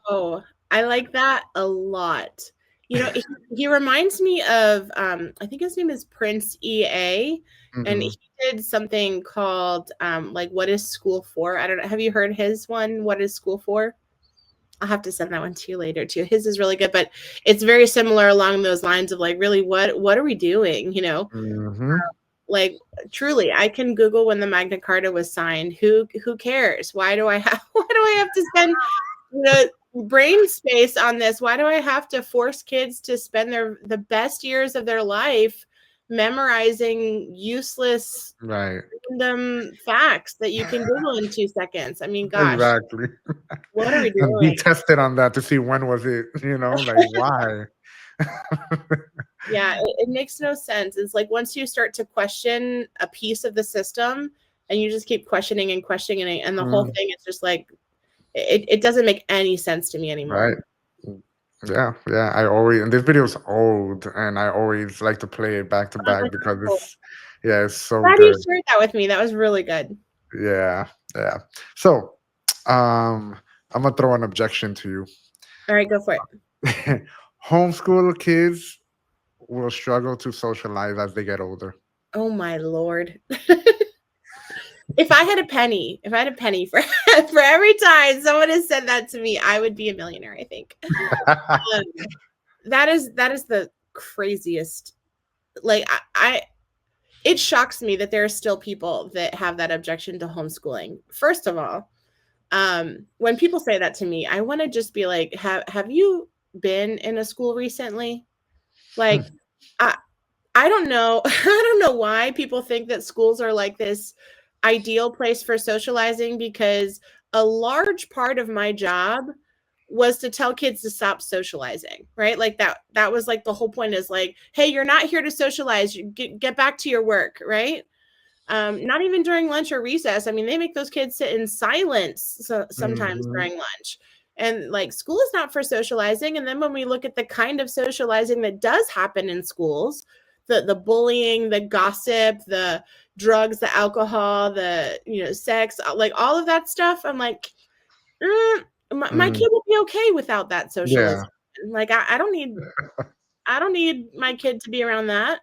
Speaker 2: Wow. I like that a lot. You know, he reminds me of I think his name is Prince EA, and
Speaker 1: mhm.
Speaker 2: he did something called like what is school for? I don't know. Have you heard his one? What is school for? I'll have to send that one to you later too. His is really good, but it's very similar along those lines of like really what are we doing, you know?
Speaker 1: Mhm.
Speaker 2: Like truly, I can Google when the Magna Carta was signed. Who cares? Why do I have why do I have to spend the brain space on this? Why do I have to force kids to spend the best years of their life memorizing useless
Speaker 1: Right.
Speaker 2: random facts that you can Google in 2 seconds? I mean, gosh,
Speaker 1: Exactly.
Speaker 2: what are we
Speaker 1: And be
Speaker 2: doing?
Speaker 1: tested on that to see when was it, like why?
Speaker 2: Yeah, it makes no sense. It's like once you start to question a piece of the system and you just keep questioning and questioning, and the whole
Speaker 1: Mm,
Speaker 2: thing is just like it doesn't make any sense to me
Speaker 1: right.
Speaker 2: anymore.
Speaker 1: Yeah, yeah. I always and this video is old, and I always like to play it back to back because
Speaker 2: Oh,
Speaker 1: it's so
Speaker 2: glad you
Speaker 1: good.
Speaker 2: shared that with me. That was really good.
Speaker 1: Yeah, yeah. So, I'm gonna throw an objection to
Speaker 2: All right, go for it.
Speaker 1: you. Homeschool kids will struggle to socialize as they get older.
Speaker 2: Oh my lord. If I had a penny, for for every time someone has said that to me, I would be a millionaire, I think. Um, that is the craziest. Like I it shocks me that there are still people that have that objection to homeschooling. First of all, when people say that to me, I want to just be like, have you been in a school recently? Like, I I don't know. I don't know why people think that schools are like this ideal place for socializing because a large part of my job was to tell kids to stop socializing, right? Like that was like the whole point is like, hey, you're not here to socialize. You get back to your work, right? Not even during lunch or recess. I mean, they make those kids sit in silence sometimes
Speaker 1: Mhm.
Speaker 2: during lunch. And like school is not for socializing. And then when we look at the kind of socializing that does happen in schools, the bullying, the gossip, the drugs, the alcohol, the sex, like all of that stuff, I'm like, my
Speaker 1: Mm,
Speaker 2: kid will be okay without that
Speaker 1: yeah.
Speaker 2: socialization. Like I don't need my kid to be around that.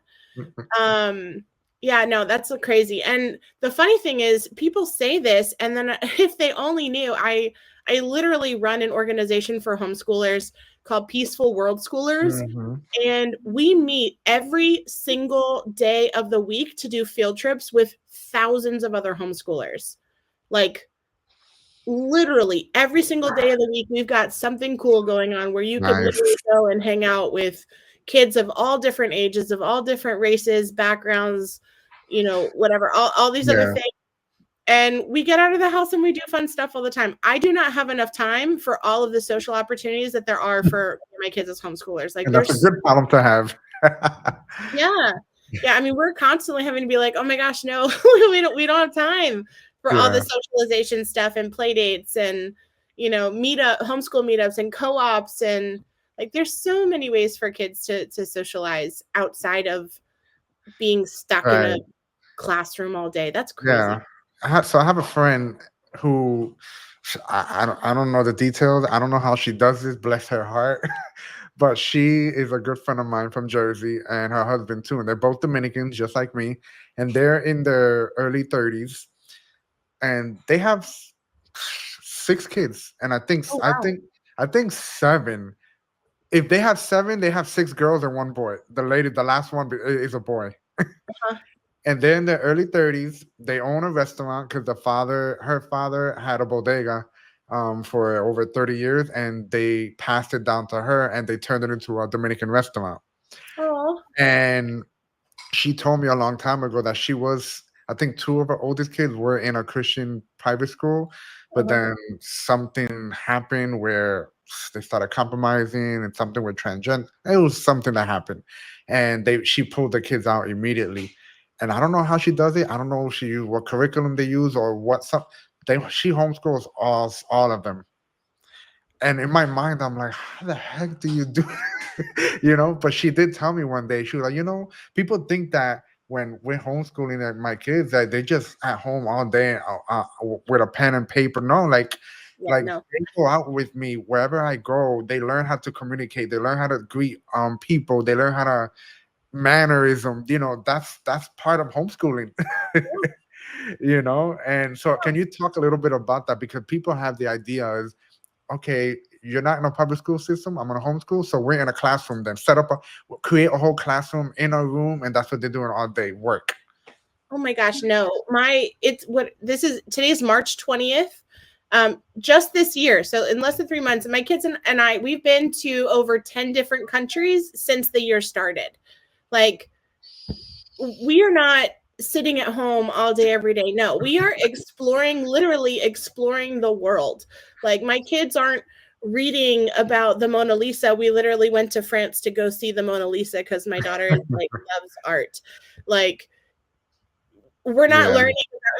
Speaker 2: Um, yeah, no, that's so crazy. And the funny thing is people say this and then if they only knew, I literally run an organization for homeschoolers called Peaceful World Schoolers,
Speaker 1: Mhm.
Speaker 2: and we meet every single day of the week to do field trips with thousands of other homeschoolers. Like literally every single day of the week we've got something cool going on where you could
Speaker 1: Nice.
Speaker 2: literally go and hang out with kids of all different ages, of all different races, backgrounds, whatever, all these other
Speaker 1: Yeah.
Speaker 2: things. And we get out of the house and we do fun stuff all the time. I do not have enough time for all of the social opportunities that there are for my kids as homeschoolers. Like
Speaker 1: And that's a
Speaker 2: there's
Speaker 1: good problem to have.
Speaker 2: yeah. Yeah, I mean, we're constantly having to be like, "Oh my gosh, no, we don't have time for all the
Speaker 1: Yeah.
Speaker 2: socialization stuff and play dates and, homeschool meetups and co-ops and like there's so many ways for kids to socialize outside of being stuck in a
Speaker 1: Right.
Speaker 2: classroom all day. That's crazy.
Speaker 1: Yeah. So I have a friend who I don't know the details. I don't know how she does this, bless her heart. But she is a good friend of mine from Jersey and her husband too. And they're both Dominicans, just like me. And they're in their early 30s. And they have 6 kids. And I think
Speaker 2: Oh,
Speaker 1: I
Speaker 2: wow.
Speaker 1: think I think 7. If they have 7, they have 6 girls and 1 boy. The last one is a boy.
Speaker 2: Uh-huh.
Speaker 1: And they're in their early 30s. They own a restaurant because her father had a bodega for over 30 years, and they passed it down to her, and they turned it into a Dominican restaurant.
Speaker 2: Oh,
Speaker 1: And she told me a long time ago that I think 2 of her oldest kids were in a Christian private school, but
Speaker 2: Uh-huh.
Speaker 1: then something happened where they started compromising and something with transgender. It was something that happened, and she pulled the kids out immediately. And I don't know how she does it. I don't know if she use what curriculum they use or what some. She homeschools all of them. And in my mind, I'm like, how the heck do you do But she did tell me one day, she was like, people think that when we're homeschooling my kids, that they just at home all day with a pen and paper. No,
Speaker 2: Yeah,
Speaker 1: like
Speaker 2: no.
Speaker 1: they go out with me wherever I go. They learn how to communicate. They learn how to greet people. They learn how to mannerism. That's part of homeschooling. And so can you talk a little bit about that, because people have the idea is, okay, you're not in a public school system, I'm in a homeschool, so we're in a classroom, then create a whole classroom in a room, and that's what they're doing all day, work.
Speaker 2: Oh my gosh, no. Today's March 20th. Just this year, so in less than 3 months, my kids and I, we've been to over 10 different countries since the year started. Like, we are not sitting at home all day every day. No, we are literally exploring the world. Like, my kids aren't reading about the Mona Lisa. We literally went to France to go see the Mona Lisa because my daughter loves art. Like, we're not
Speaker 1: Yeah,
Speaker 2: learning,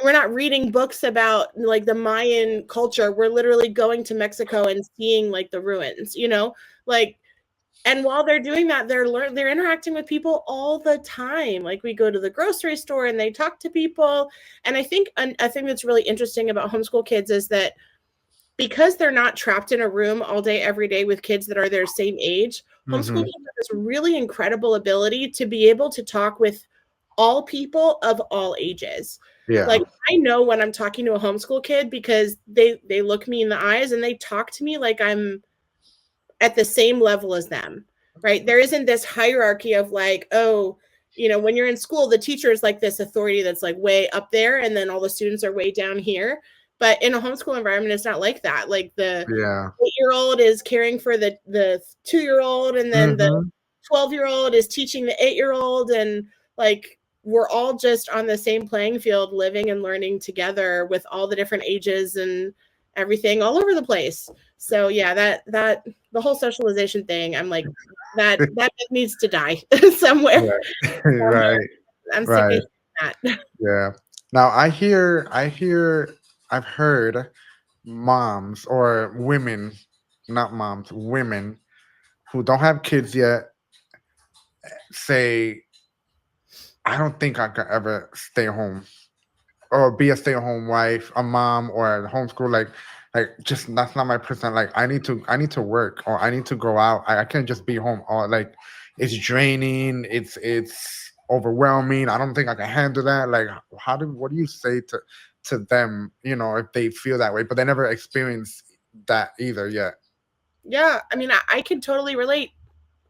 Speaker 2: we're not reading books about like the Mayan culture. We're literally going to Mexico and seeing like the ruins, like. And while they're doing that, they're interacting with people all the time. Like, we go to the grocery store and they talk to people. And I think a thing that's really interesting about homeschool kids is that because they're not trapped in a room all day, every day with kids that are their same age, homeschool
Speaker 1: hmm,
Speaker 2: kids have this really incredible ability to be able to talk with all people of all ages.
Speaker 1: yeah,
Speaker 2: Like, I know when I'm talking to a homeschool kid because they look me in the eyes and they talk to me like I'm at the same level as them, right? There isn't this hierarchy of like, oh, when you're in school, the teacher is like this authority that's like way up there, and then all the students are way down here. But in a homeschool environment, it's not like that. Like, the
Speaker 1: yeah,
Speaker 2: 8-year-old is caring for the 2-year-old, and then the
Speaker 1: hmm,
Speaker 2: 12-year-old is teaching the 8-year-old, and like, we're all just on the same playing field, living and learning together with all the different ages and everything all over the place. So yeah, that the whole socialization thing, I'm like, that needs to die somewhere.
Speaker 1: right, right,
Speaker 2: I'm sick
Speaker 1: right,
Speaker 2: of that.
Speaker 1: yeah. Now I've heard moms or women, not moms, women who don't have kids yet say, I don't think I could ever stay home or be a stay-at-home wife, a mom, or a homeschool. Like just that's not my person. Like I need to work, or I need to go out. I can't just be home. Or like it's draining. It's overwhelming. I don't think I can handle that. Like what do you say to them? If they feel that way, but they never experience that either yet.
Speaker 2: Yeah, I mean, I could totally relate.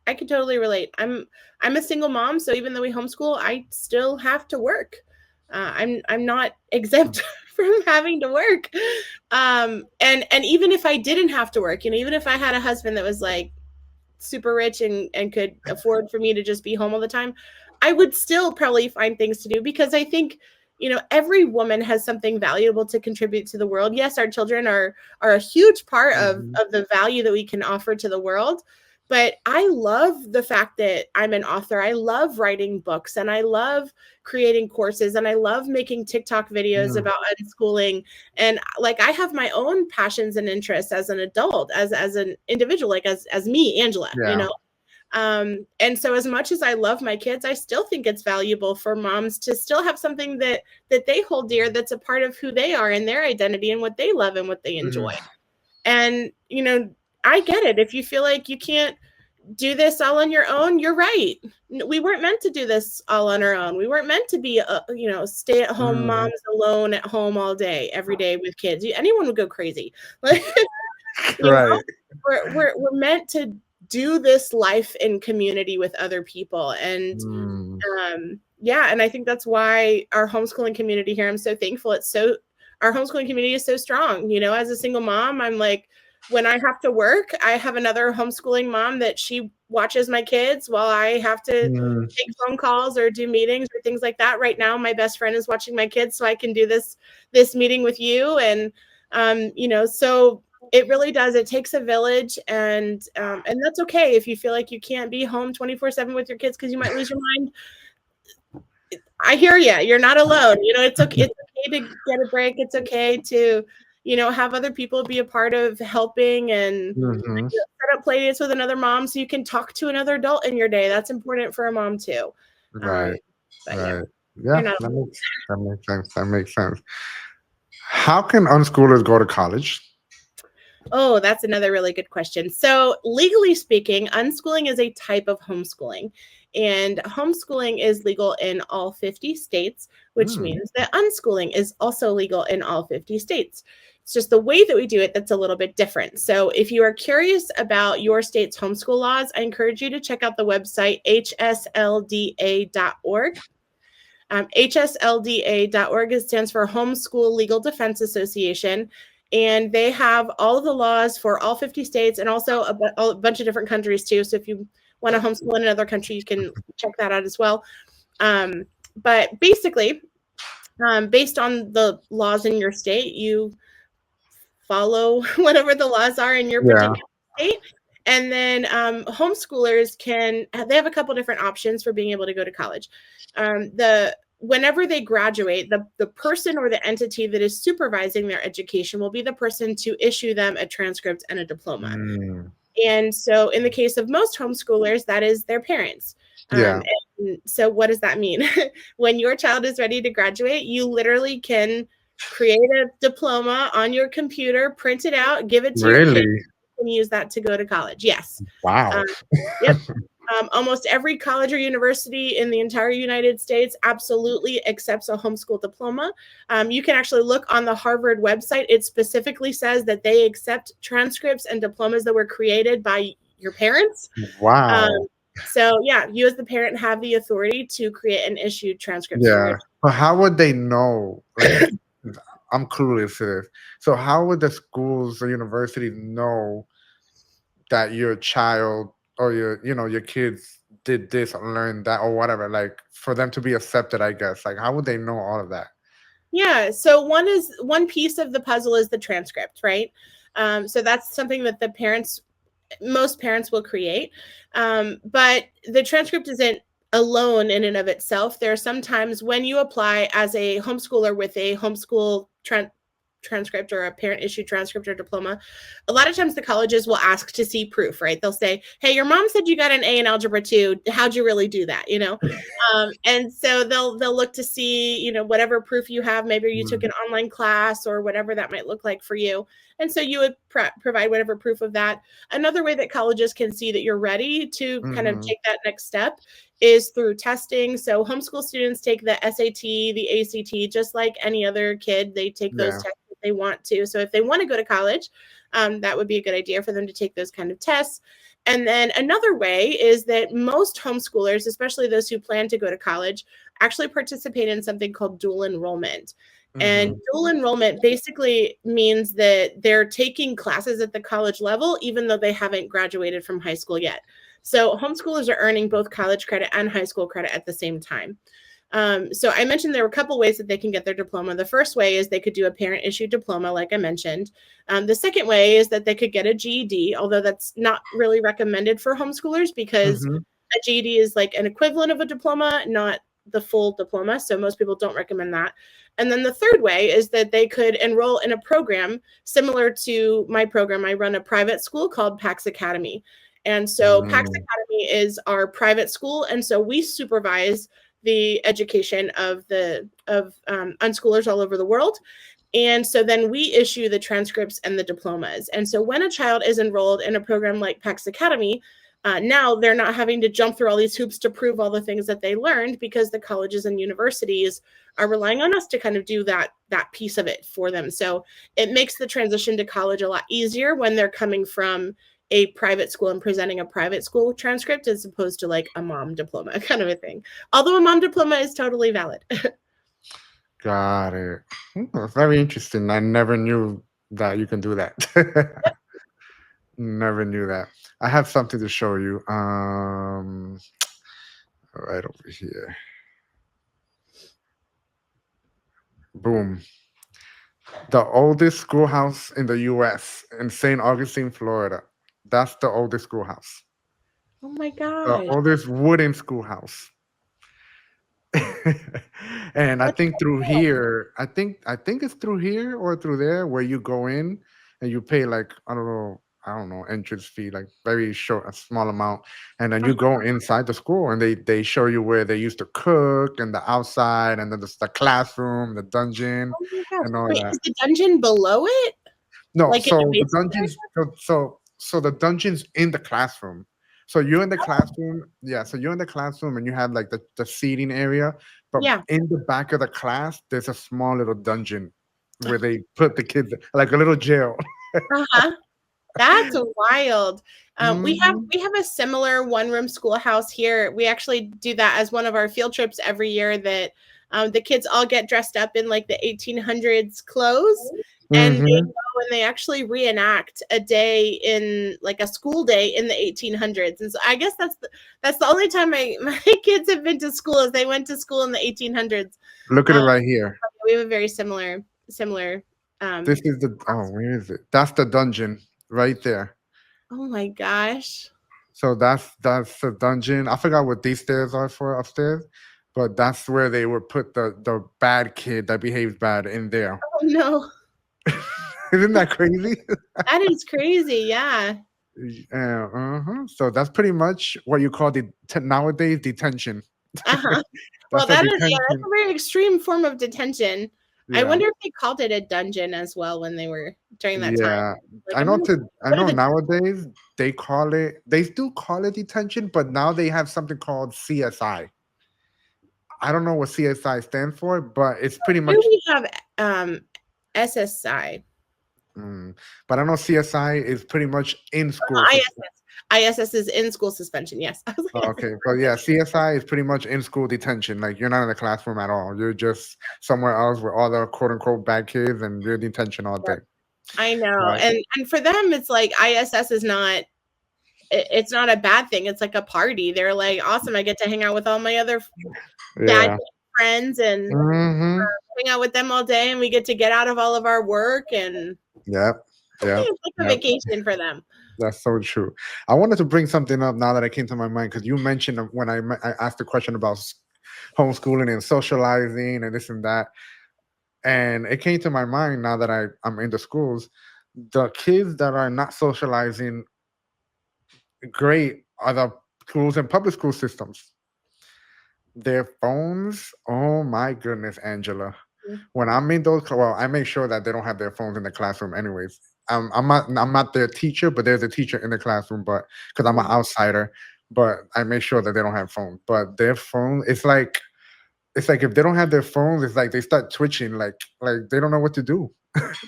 Speaker 2: I could totally relate. I'm a single mom, so even though we homeschool, I still have to work. I'm not exempt from having to work. And even if I didn't have to work, even if I had a husband that was like super rich and could afford for me to just be home all the time, I would still probably find things to do, because I think, every woman has something valuable to contribute to the world. Yes, our children are a huge part of
Speaker 1: Hmm.
Speaker 2: the value that we can offer to the world. But I love the fact that I'm an author. I love writing books, and I love creating courses, and I love making TikTok videos about unschooling. And like, I have my own passions and interests as an adult, as an individual, like as me, Angela,
Speaker 1: Yeah.
Speaker 2: and so as much as I love my kids, I still think it's valuable for moms to still have something that they hold dear, that's a part of who they are and their identity and what they love and what they enjoy.
Speaker 1: Hmm.
Speaker 2: And I get it. If you feel like you can't do this all on your own, you're right. We weren't meant to do this all on our own. We weren't meant to be stay at home
Speaker 1: Hmm.
Speaker 2: moms alone at home all day every day with kids. Anyone would go crazy. Like, you know
Speaker 1: Right.
Speaker 2: we're meant to do this life in community with other people. And
Speaker 1: Mm.
Speaker 2: yeah, and I think that's why our homeschooling community here, I'm so thankful. Our homeschooling community is so strong. As a single mom, I'm like, when I have to work, I have another homeschooling mom that she watches my kids while I have to
Speaker 1: Mm.
Speaker 2: take phone calls or do meetings or things like that. Right now, my best friend is watching my kids, so I can do this meeting with you. And So it really does. It takes a village, and that's okay if you feel like you can't be home 24/7 with your kids because you might lose your mind. I hear you. You're not alone. It's okay. It's okay to get a break. It's okay to, have other people be a part of helping and
Speaker 1: Hmm.
Speaker 2: set up play dates with another mom so you can talk to another adult in your day. That's important for a mom too. Um,
Speaker 1: Right.
Speaker 2: but yeah,
Speaker 1: Right.
Speaker 2: you're
Speaker 1: Yeah,
Speaker 2: not.
Speaker 1: that makes sense. That makes sense. How can unschoolers go to college?
Speaker 2: Oh, that's another really good question. So, legally speaking, unschooling is a type of homeschooling, and homeschooling is legal in all 50 states, which
Speaker 1: Mm,
Speaker 2: means that unschooling is also legal in all 50 states. It's just the way that we do it that's a little bit different. So, if you are curious about your state's homeschool laws, I encourage you to check out the website hslda.org. HSLDA.org stands for Homeschool Legal Defense Association. And they have all of the laws for all 50 states and also a bunch of different countries too. So if you want to homeschool in another country, you can check that out as well. But basically, based on the laws in your state, you follow whatever the laws are in your
Speaker 1: yeah.
Speaker 2: particular state. And then homeschoolers they have a couple different options for being able to go to college. Whenever they graduate, the person or the entity that is supervising their education will be the person to issue them a transcript and a diploma.
Speaker 1: Mm,
Speaker 2: And so in the case of most homeschoolers, that is their parents.
Speaker 1: yeah.
Speaker 2: And so what does that mean? When your child is ready to graduate, you literally can create a diploma on your computer, print it out, give it to your kid,
Speaker 1: Really?
Speaker 2: and use that to go to college. Yes.
Speaker 1: Wow.
Speaker 2: Um, yep. Almost every college or university in the entire United States absolutely accepts a homeschool diploma. You can actually look on the Harvard website. It specifically says that they accept transcripts and diplomas that were created by your parents. Um,
Speaker 1: Wow.
Speaker 2: so, yeah, you as the parent have the authority to create and issue transcripts for your.
Speaker 1: Yeah. But how would they know? Like, I'm clueless to this. So how would the schools or universities know that your child or your kids did this or learned that or whatever? Like for them to be accepted, I guess. Like how would they know all of that?
Speaker 2: Yeah, so one piece of the puzzle is the transcript, right? So that's something that most parents will create. But the transcript isn't alone in and of itself. There are some times when you apply as a homeschooler with a homeschool transcript or a parent issued transcript or diploma, a lot of times the colleges will ask to see proof, right? They'll say, hey, your mom said you got an A in algebra 2. How'd you really do that? And so they'll look to see, whatever proof you have. Maybe you took
Speaker 1: Mm,
Speaker 2: an online class or whatever that might look like for you. And so you would provide whatever proof of that. Another way that colleges can see that you're ready to kind of
Speaker 1: mhm.
Speaker 2: take that next step is through testing. So homeschool students take the SAT, the ACT, just like any other kid. They take those
Speaker 1: Yeah.
Speaker 2: tests if they want to. So if they want to go to college, that would be a good idea for them to take those kind of tests. And then another way is that most homeschoolers, especially those who plan to go to college, actually participate in something called dual enrollment. And
Speaker 1: Mhm.
Speaker 2: dual enrollment basically means that they're taking classes at the college level, even though they haven't graduated from high school yet. So homeschoolers are earning both college credit and high school credit at the same time. So I mentioned there were a couple ways that they can get their diploma. The first way is they could do a parent issued diploma, like I mentioned. The second way is that they could get a GED, although that's not really recommended for homeschoolers because
Speaker 1: Mhm.
Speaker 2: a GED is like an equivalent of a diploma, not the full diploma. So most people don't recommend that. And then the third way is that they could enroll in a program similar to my program. I run a private school called PAX Academy. And so PAX
Speaker 1: Mm,
Speaker 2: Academy is our private school. And so we supervise the education of unschoolers all over the world. And so then we issue the transcripts and the diplomas. And so when a child is enrolled in a program like PAX Academy, now they're not having to jump through all these hoops to prove all the things that they learned because the colleges and universities are relying on us to kind of do that piece of it for them. So it makes the transition to college a lot easier when they're coming from a private school and presenting a private school transcript as opposed to like a mom diploma kind of a thing. Although a mom diploma is totally valid.
Speaker 1: got it. That's very interesting. I never knew that you can do that. Never knew that. I have something to show you. Right over here. Boom. The oldest schoolhouse in the U.S. in St. Augustine, Florida. That's the oldest schoolhouse.
Speaker 2: Oh my
Speaker 1: The
Speaker 2: gosh.
Speaker 1: oldest wooden schoolhouse. And I
Speaker 2: That's
Speaker 1: think
Speaker 2: so
Speaker 1: through
Speaker 2: cool.
Speaker 1: here, I think it's through here or through there where you go in and you pay like I don't know entrance fee, like very short, a small amount, and then you
Speaker 2: Uh-huh.
Speaker 1: go inside the school and they show you where they used to cook and the outside and then the classroom, the dungeon,
Speaker 2: Oh my gosh.
Speaker 1: and all
Speaker 2: Wait,
Speaker 1: that.
Speaker 2: is the dungeon below it?
Speaker 1: No,
Speaker 2: Like in the
Speaker 1: so the
Speaker 2: basement area?
Speaker 1: dungeons, so the dungeons in the classroom. So you're in the classroom, yeah. So you're in the classroom, and you have like the seating area, but
Speaker 2: Yeah.
Speaker 1: in the back of the class, there's a small little dungeon where they put the kids, like a little jail.
Speaker 2: Uh-huh. That's wild. We have
Speaker 1: Hmm.
Speaker 2: we have a similar one-room schoolhouse here. We actually do that as one of our field trips every year. That the kids all get dressed up in like the 1800s clothes, and they
Speaker 1: Hmm.
Speaker 2: go and they actually reenact a day in like a school day in the 1800s. And so I guess that's the only time my kids have been to school is they went to school in the 1800s.
Speaker 1: Look at it
Speaker 2: Um,
Speaker 1: right here.
Speaker 2: we have a very similar.
Speaker 1: This
Speaker 2: Um,
Speaker 1: is the where is it? That's the dungeon right there.
Speaker 2: oh my gosh.
Speaker 1: So that's the dungeon. I forgot what these stairs are for upstairs, but that's where they would put the bad kid that behaves bad in there.
Speaker 2: Oh no.
Speaker 1: Isn't that crazy?
Speaker 2: That is crazy. Yeah.
Speaker 1: Uh-huh. So that's pretty much what you call the nowadays detention.
Speaker 2: Uh-huh. Well,
Speaker 1: That's a
Speaker 2: that's
Speaker 1: detention.
Speaker 2: a very extreme form of detention. I
Speaker 1: Yeah,
Speaker 2: wonder if they called it a dungeon as well when they were during that time.
Speaker 1: yeah.
Speaker 2: Like
Speaker 1: I
Speaker 2: I'm
Speaker 1: know.
Speaker 2: gonna
Speaker 1: I
Speaker 2: go to
Speaker 1: know
Speaker 2: the
Speaker 1: nowadays they call it. They still call it detention, but now they have something called CSI. I don't know what CSI stands for, but it's pretty
Speaker 2: here
Speaker 1: much.
Speaker 2: we have SSI.
Speaker 1: Mm, but I know CSI is pretty much in school.
Speaker 2: ISS. ISS is in school suspension. Yes. I was
Speaker 1: Oh,
Speaker 2: like,
Speaker 1: okay, but yeah, CSI is pretty much in school detention. Like you're not in the classroom at all. You're just somewhere else with all the quote unquote bad kids, and you're in detention all day.
Speaker 2: I know.
Speaker 1: Right?
Speaker 2: And for them it's like ISS is not it's not a bad thing. It's like a party. They're like, awesome. I get to hang out with all my other bad
Speaker 1: Yeah.
Speaker 2: friends and
Speaker 1: Hmm.
Speaker 2: hang out with them all day, and we get out of all of our work, and
Speaker 1: Yep. Yep.
Speaker 2: it's like a
Speaker 1: Yep.
Speaker 2: vacation for them.
Speaker 1: That's so true. I wanted to bring something up now that it came to my mind because you mentioned when I asked the question about homeschooling and socializing and this and that, and it came to my mind now that I'm in the schools. The kids that are not socializing great are the schools and public school systems. Their phones, oh my goodness, Angela. When I'm in those, well, I make sure that they don't have their phones in the classroom, anyways. I'm not their teacher, but there's a teacher in the classroom, but because I'm an
Speaker 2: Mhm.
Speaker 1: outsider, but I make sure that they don't have phones. But their phone, it's like if they don't have their phones, it's like they start twitching, like they don't know what to do.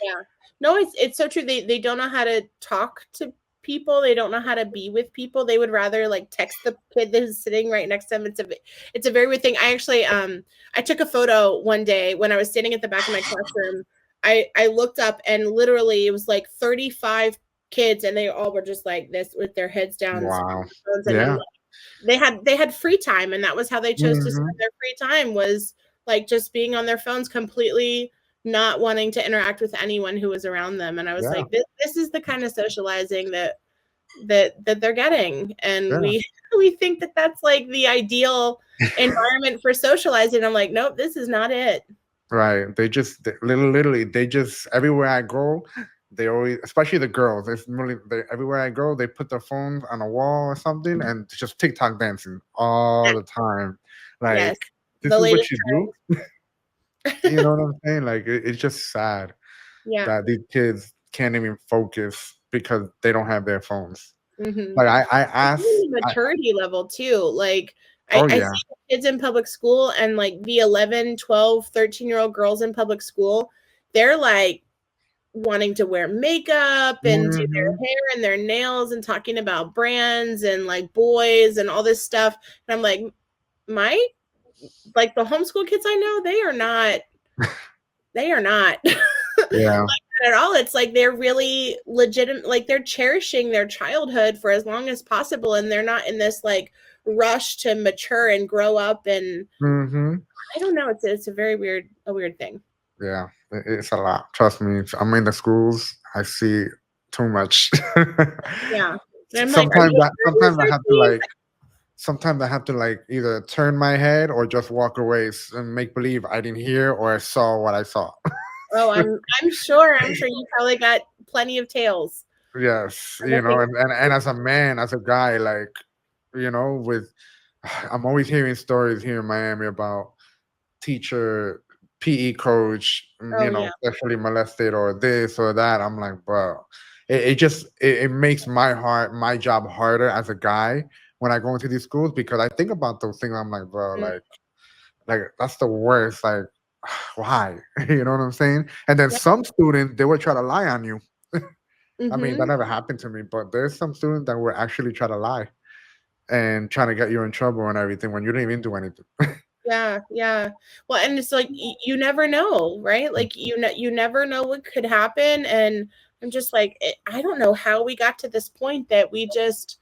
Speaker 2: Yeah. No, it's so true. They don't know how to talk to people. They don't know how to be with people. They would rather like text the kid that is sitting right next to them. It's a very weird thing. I actually I took a photo one day when I was standing at the back of my classroom. I looked up and literally it was like 35 kids and they all were just like this with their heads down
Speaker 1: Wow.
Speaker 2: and then
Speaker 1: Yeah.
Speaker 2: they had free time, and that was how they chose to
Speaker 1: Hmm.
Speaker 2: spend their free time, was like just being on their phones, completely not wanting to interact with anyone who was around them. And I was
Speaker 1: Yeah.
Speaker 2: like, this is the kind of socializing that they're getting, and
Speaker 1: Yeah.
Speaker 2: we think that that's like the ideal environment for socializing. I'm like, nope, this is not it.
Speaker 1: Right. Literally, they just everywhere I go, they always, especially the girls. It's really everywhere I go, they put their phones on a wall or something and just TikTok dancing all the time.
Speaker 2: Yes,
Speaker 1: Like this
Speaker 2: the
Speaker 1: is what
Speaker 2: latest
Speaker 1: you do. You know what I'm saying? Like it's just sad
Speaker 2: yeah.
Speaker 1: that these kids can't even focus because they don't have their phones.
Speaker 2: Hmm.
Speaker 1: Like I asked,
Speaker 2: The maturity level too, like
Speaker 1: oh
Speaker 2: I
Speaker 1: yeah,
Speaker 2: see kids in public school, and like the 11, 12, 13-year-old girls in public school, they're like wanting to wear makeup and do their
Speaker 1: hmm,
Speaker 2: hair and their nails and talking about brands and like boys and all this stuff. And I'm like, my like the homeschool kids I know, they are not
Speaker 1: yeah,
Speaker 2: at all. It's like they're really legitimate, like they're cherishing their childhood for as long as possible, and they're not in this like rush to mature and grow up. And
Speaker 1: hmm,
Speaker 2: I don't know, it's a very weird thing.
Speaker 1: Yeah, it's a lot. Trust me. I'm in the schools. I see too much.
Speaker 2: Yeah. And I'm like, are
Speaker 1: sometimes
Speaker 2: you
Speaker 1: I
Speaker 2: sure these
Speaker 1: sometimes I
Speaker 2: are
Speaker 1: have to
Speaker 2: keys?
Speaker 1: like either turn my head or just walk away and make believe I didn't hear or I saw what I saw.
Speaker 2: Oh, I'm sure you probably got plenty of tails
Speaker 1: Yes,
Speaker 2: on the things.
Speaker 1: and as a man, as a guy, like with I'm always hearing stories here in Miami about teacher, PE coach,
Speaker 2: Oh yeah.
Speaker 1: sexually molested or this or that. I'm like, bro, it makes my job harder as a guy when I go into these schools because I think about those things. I'm like, bro, like that's the worst. Like, why? You know what I'm saying? And then some students they will try to lie on you. I mean, that
Speaker 2: Mm-hmm.
Speaker 1: never happened to me, but there's some students that will actually try to lie and trying to get you in trouble and everything when you didn't even do anything.
Speaker 2: Yeah, yeah. Well, and it's like you never know, right? Like you never know what could happen, and I'm just like I don't know how we got to this point that we just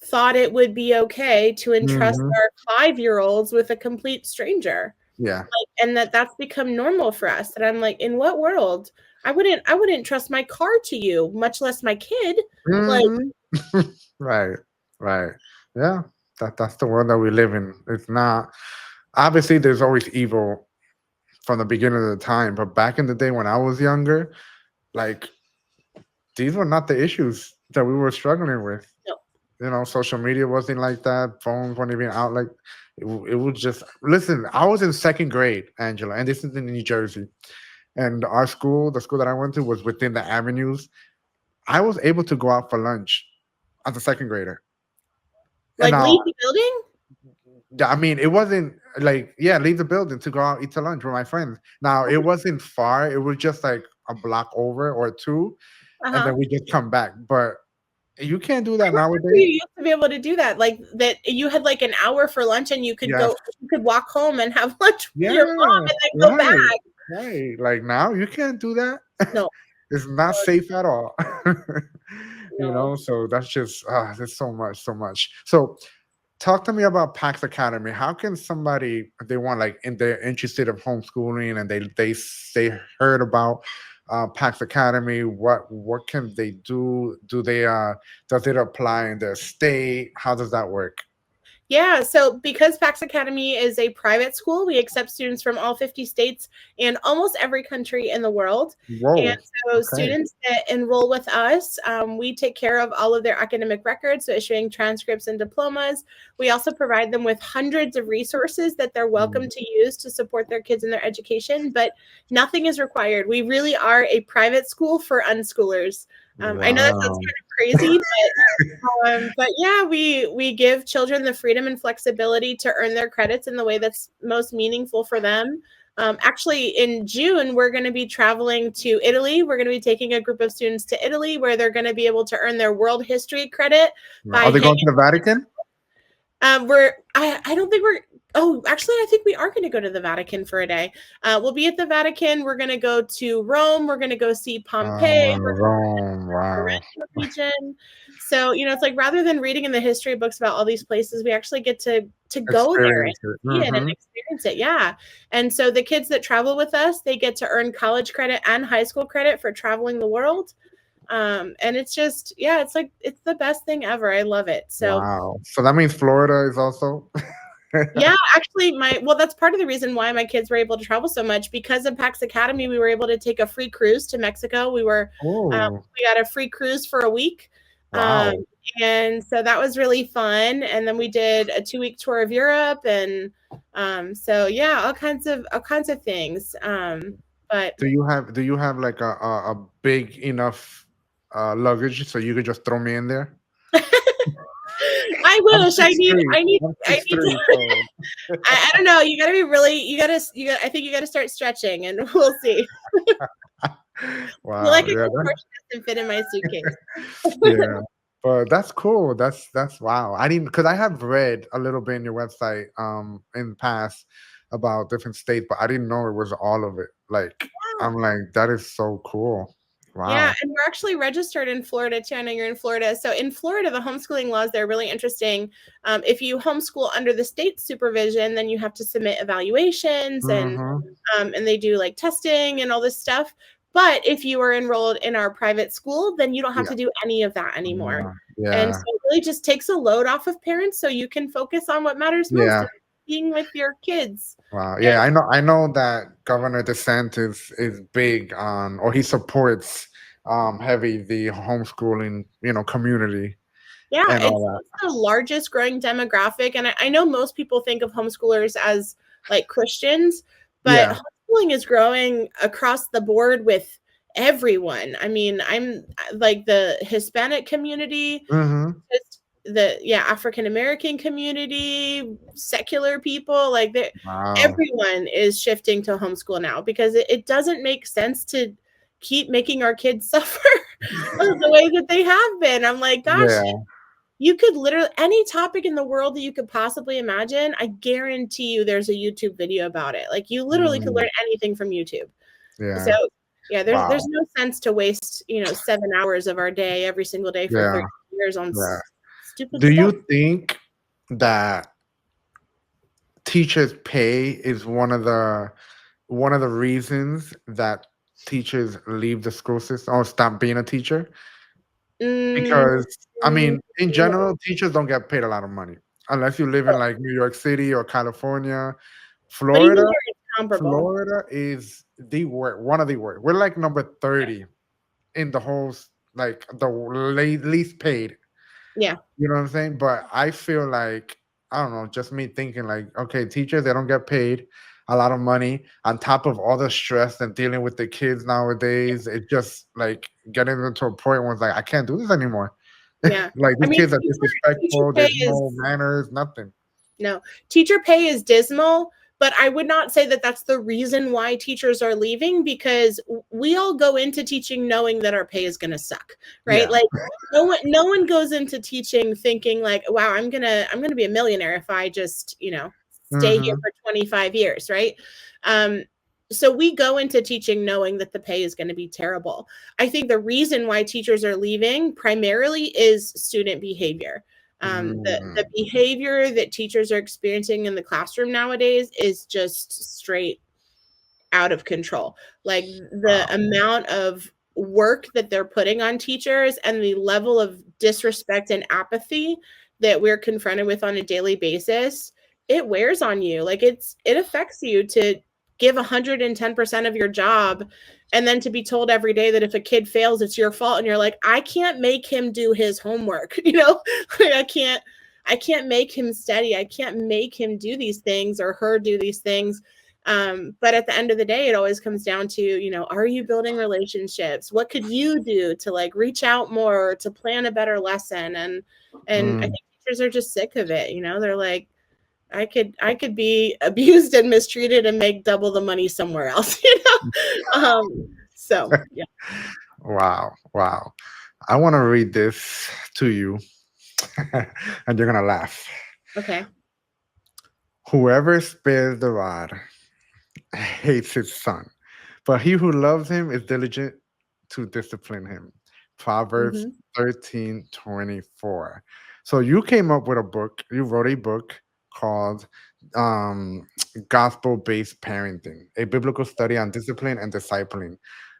Speaker 2: thought it would be okay to entrust
Speaker 1: Hmm.
Speaker 2: our 5-year-olds with a complete stranger.
Speaker 1: Yeah.
Speaker 2: Like, and that's become normal for us. And I'm like, in what world? I wouldn't trust my car to you, much less my kid. Like,
Speaker 1: Hmm. Right. Right. Yeah. That's the world that we live in. It's not obviously there's always evil from the beginning of the time, but back in the day when I was younger, like these were not the issues that we were struggling with.
Speaker 2: no.
Speaker 1: Social media wasn't like that. Phones weren't even out like it was just listen. I was in second grade, Angela, and this is in New Jersey. And our school, the school that I went to, was within the avenues. I was able to go out for lunch as a second grader. And
Speaker 2: Like
Speaker 1: now,
Speaker 2: leave the building?
Speaker 1: yeah, I mean, it wasn't like, yeah, leave the building to go out eat to lunch with my friends. Now, it wasn't far. It was just like a block over or two, and
Speaker 2: Uh-huh.
Speaker 1: then we just come back. But you can't do
Speaker 2: I
Speaker 1: that
Speaker 2: remember
Speaker 1: nowadays.
Speaker 2: you used to be able to do that. Like that you had like an hour for lunch and
Speaker 1: Yes.
Speaker 2: you could walk home and have lunch with
Speaker 1: Yeah.
Speaker 2: your mom and then go
Speaker 1: Right.
Speaker 2: back.
Speaker 1: Right. Like now, you can't do that.
Speaker 2: No,
Speaker 1: It's not
Speaker 2: no,
Speaker 1: safe at all.
Speaker 2: no.
Speaker 1: So that's just there's so much, so much. So talk to me about PAX Academy. How can somebody if they want like in they're interested of homeschooling and they heard about PAX Academy, what can they do? Do they does it apply in their state? How does that work?
Speaker 2: Yeah, so because PAX Academy is a private school, we accept students from all 50 states and almost every country in the world. And
Speaker 1: Whoa.
Speaker 2: so,
Speaker 1: Okay.
Speaker 2: students that enroll with us, we take care of all of their academic records, so issuing transcripts and diplomas. We also provide them with hundreds of resources that they're welcome
Speaker 1: Mm.
Speaker 2: to use to support their kids in their education, but nothing is required. We really are a private school for unschoolers. I know that sounds
Speaker 1: Wow.
Speaker 2: kind of crazy, but yeah, we give children the freedom and flexibility to earn their credits in the way that's most meaningful for them. Actually, in June, we're going to be traveling to Italy. We're going to be taking a group of students to Italy where they're going to be able to earn their world history credit by
Speaker 1: Are they going
Speaker 2: hanging.
Speaker 1: to the Vatican?
Speaker 2: I don't think we're. Oh, actually, I think we are going to go to the Vatican for a day. We'll be at the Vatican. We're going to go to Rome. We're going to go see Pompeii. We're
Speaker 1: Rome. Wow.
Speaker 2: Florentian region. So, it's like rather than reading in the history books about all these places, we actually get to go there and
Speaker 1: Experience it.
Speaker 2: see it and
Speaker 1: Hmm.
Speaker 2: experience it. Yeah. And so the kids that travel with us, they get to earn college credit and high school credit for traveling the world. And it's just, yeah, it's like it's the best thing ever. I love it. So
Speaker 1: Wow. So that means Florida is also.
Speaker 2: yeah, actually, that's part of the reason why my kids were able to travel so much because of PAX Academy. We were able to take a free cruise to Mexico.
Speaker 1: Oh,
Speaker 2: We got a free cruise for a week, um,
Speaker 1: wow.
Speaker 2: and so that was really fun. And then we did a 2-week tour of Europe, and so yeah, all kinds of things. But
Speaker 1: Do you have like a big enough luggage so you could just throw me in there?
Speaker 2: I
Speaker 1: I'm
Speaker 2: wish I
Speaker 1: six
Speaker 2: need
Speaker 1: three.
Speaker 2: I need
Speaker 1: I'm
Speaker 2: I
Speaker 1: six
Speaker 2: need
Speaker 1: three.
Speaker 2: to.
Speaker 1: So
Speaker 2: I don't know. You got to be really. I think you got to start stretching, and we'll see. You're
Speaker 1: wow.
Speaker 2: like a
Speaker 1: Yeah.
Speaker 2: contortionist and fit in my suitcase.
Speaker 1: Yeah. But that's cool. That's wow. I didn't because I have read a little bit in your website in the past about different states, but I didn't know it was all of it. Like I'm like that is so cool.
Speaker 2: Yeah,
Speaker 1: Wow.
Speaker 2: and we're actually registered in Florida too. I know you're in Florida. So in Florida, the homeschooling laws, they're really interesting. If you homeschool under the state supervision, then you have to submit evaluations
Speaker 1: Mm-hmm.
Speaker 2: and they do like testing and all this stuff. But if you are enrolled in our private school, then you don't have
Speaker 1: Yeah.
Speaker 2: to do any of that anymore. And so
Speaker 1: Yeah.
Speaker 2: it really just takes a load off of parents so you can focus on what matters most,
Speaker 1: Yeah.
Speaker 2: being with your kids.
Speaker 1: Wow.
Speaker 2: And
Speaker 1: Yeah, I know. I know that Governor DeSantis is big on, or he supports heavy the homeschooling, community
Speaker 2: yeah,
Speaker 1: and
Speaker 2: it's
Speaker 1: all
Speaker 2: the largest growing demographic. And I know most people think of homeschoolers as like Christians,
Speaker 1: that.
Speaker 2: but
Speaker 1: Yeah.
Speaker 2: homeschooling is growing across the board with everyone. I mean, I'm like the Hispanic community,
Speaker 1: Mm-hmm.
Speaker 2: just African American community, secular people, like
Speaker 1: Wow.
Speaker 2: everyone is shifting to homeschool now because it doesn't make sense to keep making our kids suffer the way that they have been. I'm like, gosh,
Speaker 1: Yeah.
Speaker 2: you could literally any topic in the world that you could possibly imagine, I guarantee you there's a YouTube video about it. Like you literally could
Speaker 1: Mm,
Speaker 2: learn anything from YouTube. So
Speaker 1: yeah.
Speaker 2: yeah, there's
Speaker 1: Wow.
Speaker 2: no sense to waste, 7 hours of our day every single day for
Speaker 1: Yeah.
Speaker 2: 30 years on
Speaker 1: Yeah.
Speaker 2: stupid
Speaker 1: Do
Speaker 2: stuff.
Speaker 1: you think that teachers' pay is one of the reasons that teachers leave the school system or stop being a teacher?
Speaker 2: Mm,
Speaker 1: Because I mean, in
Speaker 2: no.
Speaker 1: general, teachers don't get paid a lot of money unless you live in like New York City or California.
Speaker 2: But even
Speaker 1: Florida,
Speaker 2: here it's comparable.
Speaker 1: Florida is the worst, one of the worst. We're like number 30 in the whole like the least paid.
Speaker 2: Yeah.
Speaker 1: You know what I'm saying? But I feel like, I don't know, just me thinking like, okay, teachers, they don't get paid a lot of money on top of all the stress and dealing with the kids nowadays. It just like getting them to a point where it's like, I can't do this anymore.
Speaker 2: Yeah.
Speaker 1: Like
Speaker 2: I
Speaker 1: these
Speaker 2: mean,
Speaker 1: kids are
Speaker 2: teacher
Speaker 1: disrespectful.
Speaker 2: pay
Speaker 1: There's no
Speaker 2: is
Speaker 1: manners, nothing.
Speaker 2: No, teacher pay is dismal, but I would not say that that's the reason why teachers are leaving because we all go into teaching knowing that our pay is going to suck, right?
Speaker 1: Yeah.
Speaker 2: Like no one goes into teaching thinking like, wow, I'm going to be a millionaire if I just, stay here
Speaker 1: Mm-hmm.
Speaker 2: for 25 years, right? Um so we go into teaching knowing that the pay is going to be terrible. I think the reason why teachers are leaving primarily is student behavior. The
Speaker 1: Mm-hmm.
Speaker 2: behavior that teachers are experiencing in the classroom nowadays is just straight out of control. Like the
Speaker 1: Wow.
Speaker 2: amount of work that they're putting on teachers and the level of disrespect and apathy that we're confronted with on a daily basis, it wears on you. Like it affects you to give 110% of your job and then to be told every day that if a kid fails it's your fault and you're like, I can't make him do his homework. Like, I can't make him study. I can't make him do these things or her do these things. But at the end of the day, it always comes down to, are you building relationships? What could you do to like reach out more, or to plan a better lesson? And I
Speaker 1: Mm.
Speaker 2: think teachers are just sick of it. They're like, I could be abused and mistreated and make double the money somewhere else. So yeah.
Speaker 1: Wow. Wow. I want to read this to you, and you're gonna laugh.
Speaker 2: Okay.
Speaker 1: Whoever spares the rod hates his son, but he who loves him is diligent to discipline him. Proverbs
Speaker 2: Hmm.
Speaker 1: 13:24. So you came up with a book, you wrote a book called um, Gospel Based Parenting, a biblical study on discipline and discipling.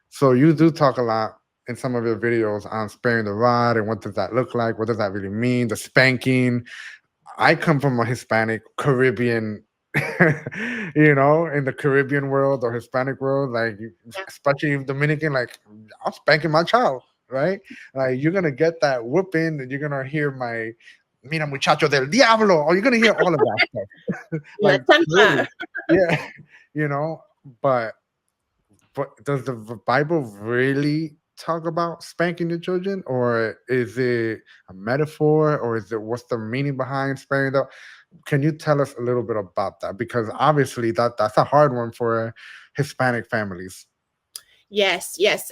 Speaker 1: So you do talk a lot in some of your videos on sparing the rod and what does that look like? What does that really mean? The spanking. I come from a Hispanic Caribbean, in the Caribbean world or Hispanic world, like
Speaker 2: Yeah.
Speaker 1: especially Dominican, like I'm spanking my child, right? Like you're gonna get that whooping, and you're gonna hear my "Mira muchacho del diablo," or you're gonna hear all of that stuff,
Speaker 2: Yeah.
Speaker 1: like really,
Speaker 2: Templa.
Speaker 1: yeah, you know. But does the Bible really talk about spanking your children, or is it a metaphor, or is it what's the meaning behind spanking them? Can you tell us a little bit about that? Because obviously that's a hard one for Hispanic families.
Speaker 2: Yes, yes.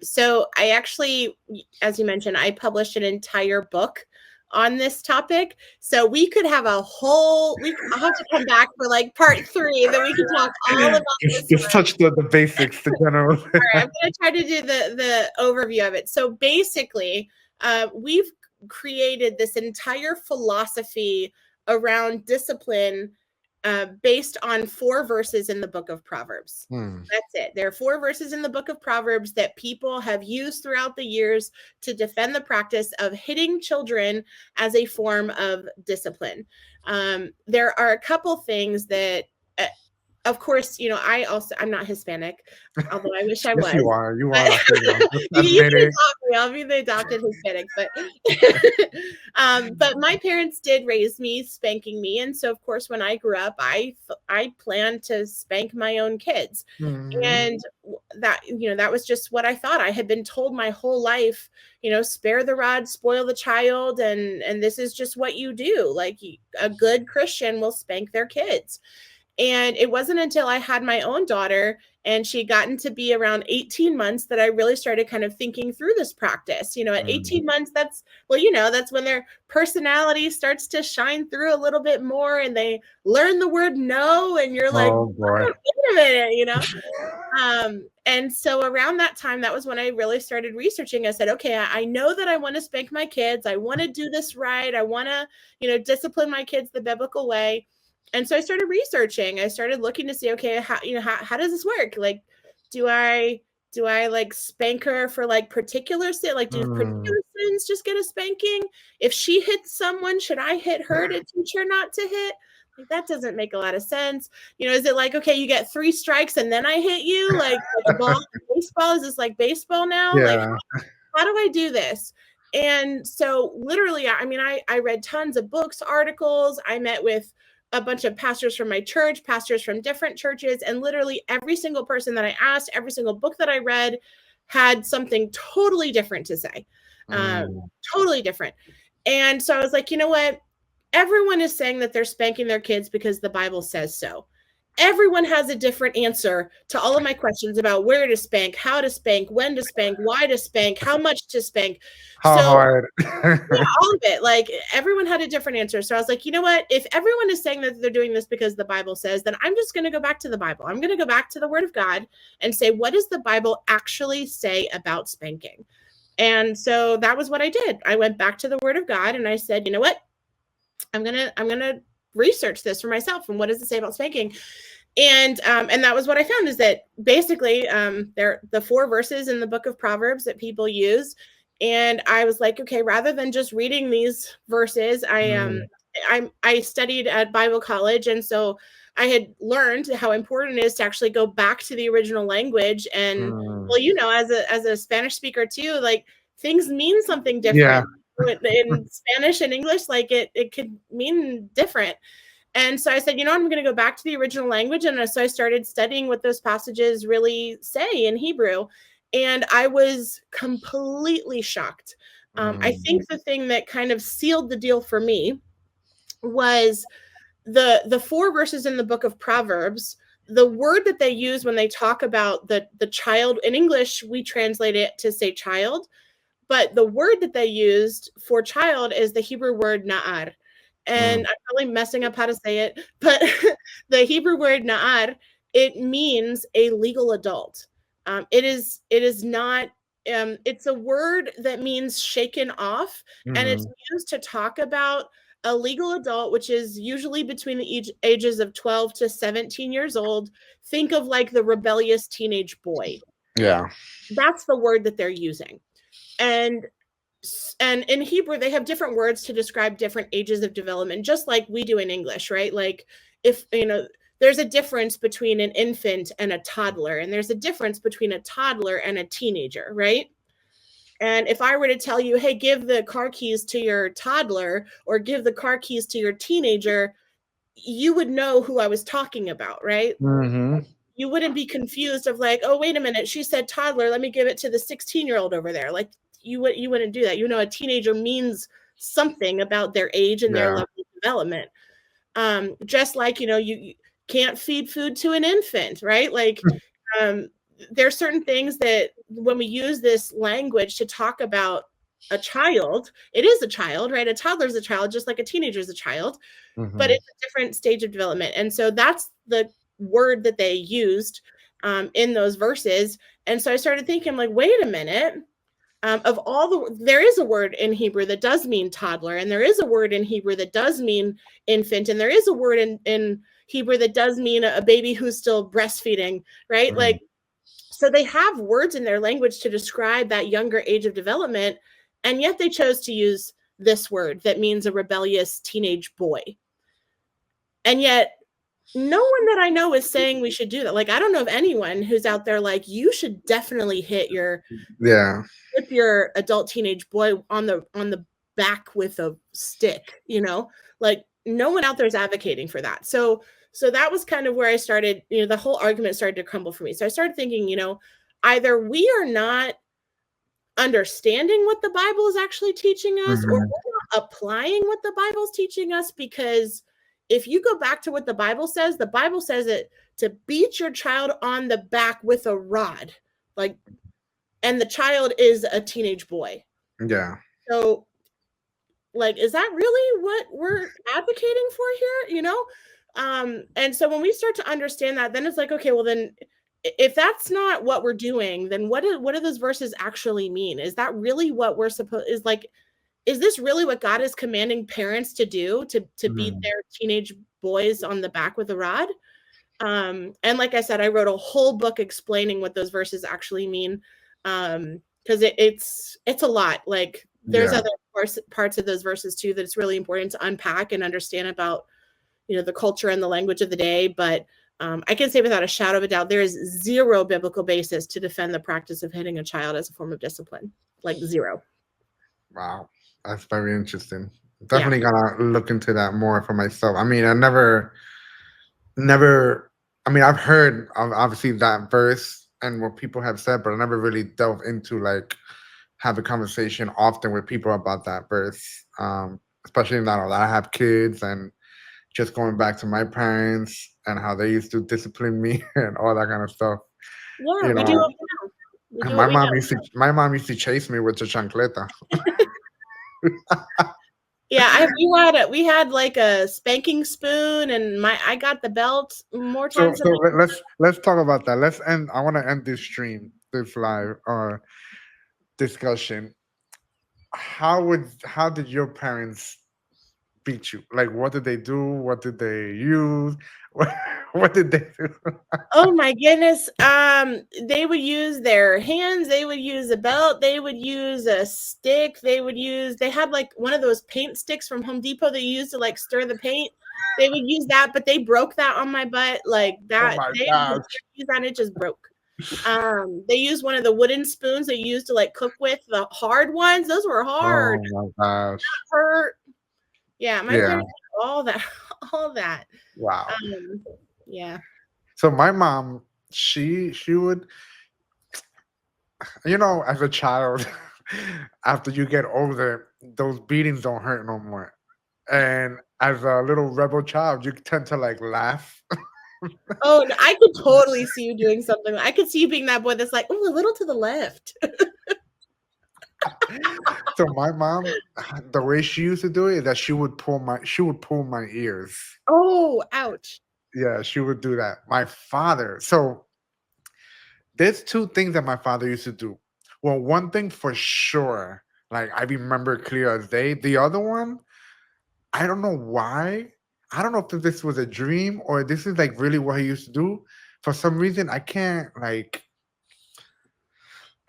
Speaker 2: So I actually, as you mentioned, I published an entire book on this topic. So we could have I'll have to come back for like part 3, that we can talk all about this.
Speaker 1: Just touch the basics, the general.
Speaker 2: All right, I'm going to try to do the overview of it. So basically, we've created this entire philosophy around discipline based on 4 verses in the book of Proverbs. That's it. There are 4 verses in the book of Proverbs that people have used throughout the years to defend the practice of hitting children as a form of discipline. There are a couple things that, of course, you know, I'm not Hispanic, although I wish I was.
Speaker 1: Yes, you are. You are.
Speaker 2: You can adopt me. I'll be the adopted Hispanic, but my parents did raise me, spanking me, and so of course, when I grew up, I planned to spank my own kids, and that, you know, that was just what I thought. I had been told my whole life, you know, spare the rod, spoil the child, and this is just what you do. Like, a good Christian will spank their kids. And it wasn't until I had my own daughter and she gotten to be around 18 months that I really started kind of thinking through this practice. You know, at 18 months, that's when their personality starts to shine through a little bit more and they learn the word no. And you're like,
Speaker 1: oh, boy.
Speaker 2: wait a minute, you know? And so around that time, that was when I really started researching. I said, okay, I know that I want to spank my kids. I want to do this right. I want to, you know, discipline my kids the biblical way. And so I started researching. I started looking to see, okay, how does this work? Like, do I like spank her for like particular sin? Like, do particular sins just get a spanking? If she hits someone, should I hit her to teach her not to hit? Like, that doesn't make a lot of sense. You know, is it like, okay, you get 3 strikes and then I hit you? Like a ball, baseball? Is this like baseball now?
Speaker 1: Yeah.
Speaker 2: Like, how do I do this? And so literally, I mean, I read tons of books, articles. I met with a bunch of pastors from my church, pastors from different churches, and literally every single person that I asked, every single book that I read had something totally different to say. Totally different. And so I was like, you know what? Everyone is saying that they're spanking their kids because the Bible says so. Everyone has a different answer to all of my questions about where to spank, how to spank, when to spank, why to spank, how much to spank.
Speaker 1: How hard.
Speaker 2: Yeah, all of it. Like, everyone had a different answer. So I was like, you know what? If everyone is saying that they're doing this because the Bible says, then I'm just going to go back to the Bible. I'm going to go back to the Word of God and say, what does the Bible actually say about spanking? And so that was what I did. I went back to the Word of God and I said, you know what? I'm gonna research this for myself. And what does it say about spanking? And that was what I found, is that basically they're the 4 verses in the book of Proverbs that people use. And I was like, okay, rather than just reading these verses, I studied at Bible college. And so I had learned how important it is to actually go back to the original language. And well, you know, as a Spanish speaker too, like, things mean something different. In Spanish and English, like it could mean different. And so I said, you know, I'm going to go back to the original language. And so I started studying what those passages really say in Hebrew. And I was completely shocked. I think the thing that kind of sealed the deal for me was the 4 verses in the book of Proverbs. The word that they use when they talk about the child, in English, we translate it to say child. But the word that they used for child is the Hebrew word na'ar. And I'm probably messing up how to say it, but the Hebrew word na'ar, it means a legal adult. It is not, it's a word that means shaken off, and it's used to talk about a legal adult, which is usually between the ages of 12 to 17 years old. Think of like the rebellious teenage boy.
Speaker 1: Yeah.
Speaker 2: That's the word that they're using. And in Hebrew, they have different words to describe different ages of development, just like we do in English, right? Like, if, you know, there's a difference between an infant and a toddler, and there's a difference between a toddler and a teenager, right? And if I were to tell you, hey, give the car keys to your toddler or give the car keys to your teenager, you would know who I was talking about, right? You wouldn't be confused of like, oh, wait a minute, she said toddler, let me give it to the 16-year-old over there. Like, you wouldn't do that. You know, a teenager means something about their age and their level of development. Just like, you know, you can't feed food to an infant, right? Like, there are certain things that when we use this language to talk about a child, it is a child, right? A toddler is a child, just like a teenager is a child, but
Speaker 1: Hmm.
Speaker 2: it's a different stage of development. And so that's the word that they used in those verses. And so I started thinking, like, wait a minute. Of all there is a word in Hebrew that does mean toddler, and there is a word in Hebrew that does mean infant, and there is a word in Hebrew that does mean a baby who's still breastfeeding, right?
Speaker 1: Hmm.
Speaker 2: Like, so they have words in their language to describe that younger age of development, and yet they chose to use this word that means a rebellious teenage boy. And yet no one that I know is saying we should do that. Like, I don't know of anyone who's out there like, you should definitely
Speaker 1: Yeah.
Speaker 2: hit your adult teenage boy on the back with a stick, you know? Like, no one out there is advocating for that. So that was kind of where I started, the whole argument started to crumble for me. So I started thinking, either we are not understanding what the Bible is actually teaching us, or
Speaker 1: Hmm.
Speaker 2: we're not applying what the Bible's teaching us. Because if you go back to what the Bible says it to beat your child on the back with a rod, like, and the child is a teenage boy.
Speaker 1: Yeah.
Speaker 2: So, like, is that really what we're advocating for here? And so when we start to understand that, then it's like, okay, well then, if that's not what we're doing, then what do those verses actually mean? Is that really what we're supposed is like? Is this really what God is commanding parents to do, to beat
Speaker 1: Hmm.
Speaker 2: their teenage boys on the back with a rod? And like I said, I wrote a whole book explaining what those verses actually mean. Because it's a lot. Like, there's
Speaker 1: Yeah.
Speaker 2: other parts of those verses too that it's really important to unpack and understand about, the culture and the language of the day. But I can say without a shadow of a doubt, there is zero biblical basis to defend the practice of hitting a child as a form of discipline. Like, zero.
Speaker 1: Wow. That's very interesting.
Speaker 2: Yeah.
Speaker 1: Definitely gonna look into that more for myself. I mean, never. I mean, I've heard obviously that verse and what people have said, but I never really delved into like have a conversation often with people about that verse. Especially now that I have kids and just going back to my parents and how they used to discipline me and all that kind of stuff.
Speaker 2: Yeah,
Speaker 1: You
Speaker 2: we do
Speaker 1: know,
Speaker 2: what we know. We do what we
Speaker 1: my mom used to chase me with the chancleta.
Speaker 2: Yeah, we had like a spanking spoon, and I got the belt more
Speaker 1: So
Speaker 2: times than
Speaker 1: so
Speaker 2: I.
Speaker 1: let's talk about that. Let's end. I want to end this stream, this live discussion. How did your parents beat you? Like, what did they do? What did they use? What did they do?
Speaker 2: Oh my goodness. They would use their hands, they would use a belt, they would use a stick, they had like one of those paint sticks from Home Depot that you use to like stir the paint. They would use that, but they broke that on my butt like
Speaker 1: Oh
Speaker 2: that.
Speaker 1: my
Speaker 2: They would
Speaker 1: gosh!
Speaker 2: use that and it just broke. They used one of the wooden spoons they used to like cook with, the hard ones. Those were hard.
Speaker 1: Oh my gosh!
Speaker 2: Hurt. Yeah, my
Speaker 1: Yeah.
Speaker 2: parents did all that, all that.
Speaker 1: Wow.
Speaker 2: Um, yeah.
Speaker 1: So my mom, she would, as a child, after you get older, those beatings don't hurt no more. And as a little rebel child, you tend to like laugh.
Speaker 2: Oh, no, I could totally see you doing something. I could see you being that boy that's like, oh, a little to the left.
Speaker 1: So my mom, the way she used to do it is that she would pull my ears.
Speaker 2: Oh, ouch.
Speaker 1: Yeah, she would do that. My father. So there's two things that my father used to do. Well, one thing for sure, like I remember clear as day. The other one, I don't know why. I don't know if this was a dream or this is like really what he used to do. For some reason, I can't like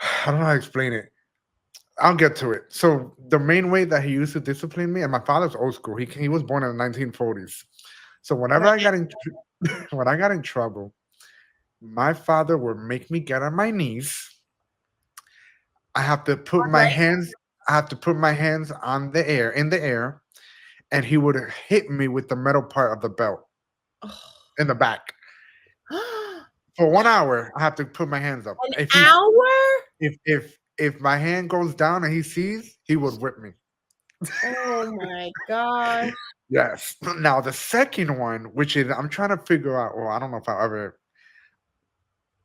Speaker 1: I don't know how to explain it. I'll get to it. So the main way that he used to discipline me, and my father's old school. He was born in the 1940s. So whenever I
Speaker 2: Right.
Speaker 1: got in when I got in trouble, my father would make me get on my knees. I have to put
Speaker 2: All
Speaker 1: my
Speaker 2: right.
Speaker 1: hands. I have to put my hands on the air in the air, and he would hit me with the metal part of the belt in the back.
Speaker 2: Oh.
Speaker 1: For 1 hour, I have to put my hands up.
Speaker 2: An hour?
Speaker 1: If my hand goes down and he sees, he would whip me.
Speaker 2: Oh my gosh.
Speaker 1: Yes. Now the second one, which is I'm trying to figure out. Well, I don't know if I ever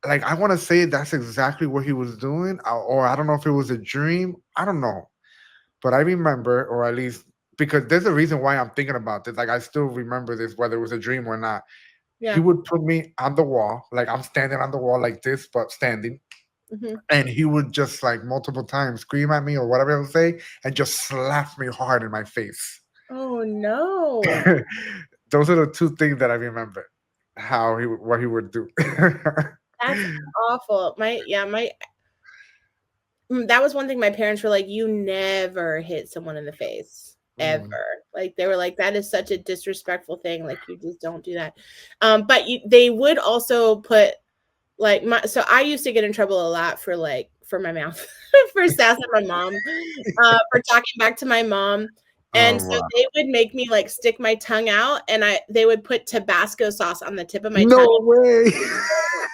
Speaker 1: like. I want to say that's exactly what he was doing, or I don't know if it was a dream. I don't know. But I remember, or at least because there's a reason why I'm thinking about this. Like I still remember this, whether it was a dream or not. He
Speaker 2: Yeah.
Speaker 1: would put me on the wall, like I'm standing on the wall like this, but standing.
Speaker 2: Hmm.
Speaker 1: And he would just like multiple times scream at me or whatever I would say, and just slap me hard in my face.
Speaker 2: Oh no.
Speaker 1: Those are the two things that I remember. What he would do.
Speaker 2: That's awful. That was one thing my parents were like, you never hit someone in the face ever.
Speaker 1: Mm.
Speaker 2: Like they were like, that is such a disrespectful thing. Like you just don't do that. But they would also put like so I used to get in trouble a lot for my mouth, for sassing my mom, for talking back to my mom. And
Speaker 1: Oh
Speaker 2: so
Speaker 1: wow!
Speaker 2: they would make me like stick my tongue out, and they would put Tabasco sauce on the tip of my
Speaker 1: No
Speaker 2: tongue.
Speaker 1: way! What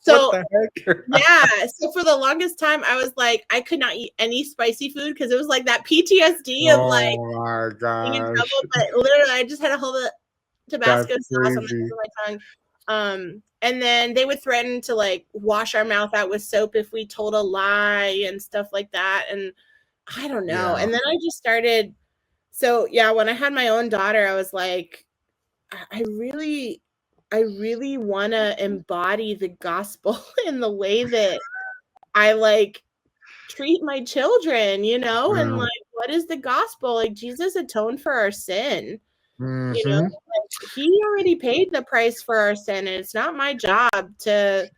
Speaker 2: So
Speaker 1: the heck?
Speaker 2: yeah, so for the longest time, I was like, I could not eat any spicy food because it was like that PTSD of like
Speaker 1: Oh my
Speaker 2: being in
Speaker 1: gosh,
Speaker 2: trouble. But literally, I just had a whole Tabasco
Speaker 1: that's
Speaker 2: sauce on the tip
Speaker 1: crazy.
Speaker 2: of my tongue. And then they would threaten to like wash our mouth out with soap if we told a lie and stuff like that. And I don't know.
Speaker 1: Yeah.
Speaker 2: And then I just started. So yeah, when I had my own daughter, I was like, I really want to embody the gospel in the way that I like treat my children, and
Speaker 1: Mm.
Speaker 2: like, what is the gospel? Like Jesus atoned for our sin,
Speaker 1: Mm-hmm.
Speaker 2: like, he already paid the price for our sin, and it's not my job to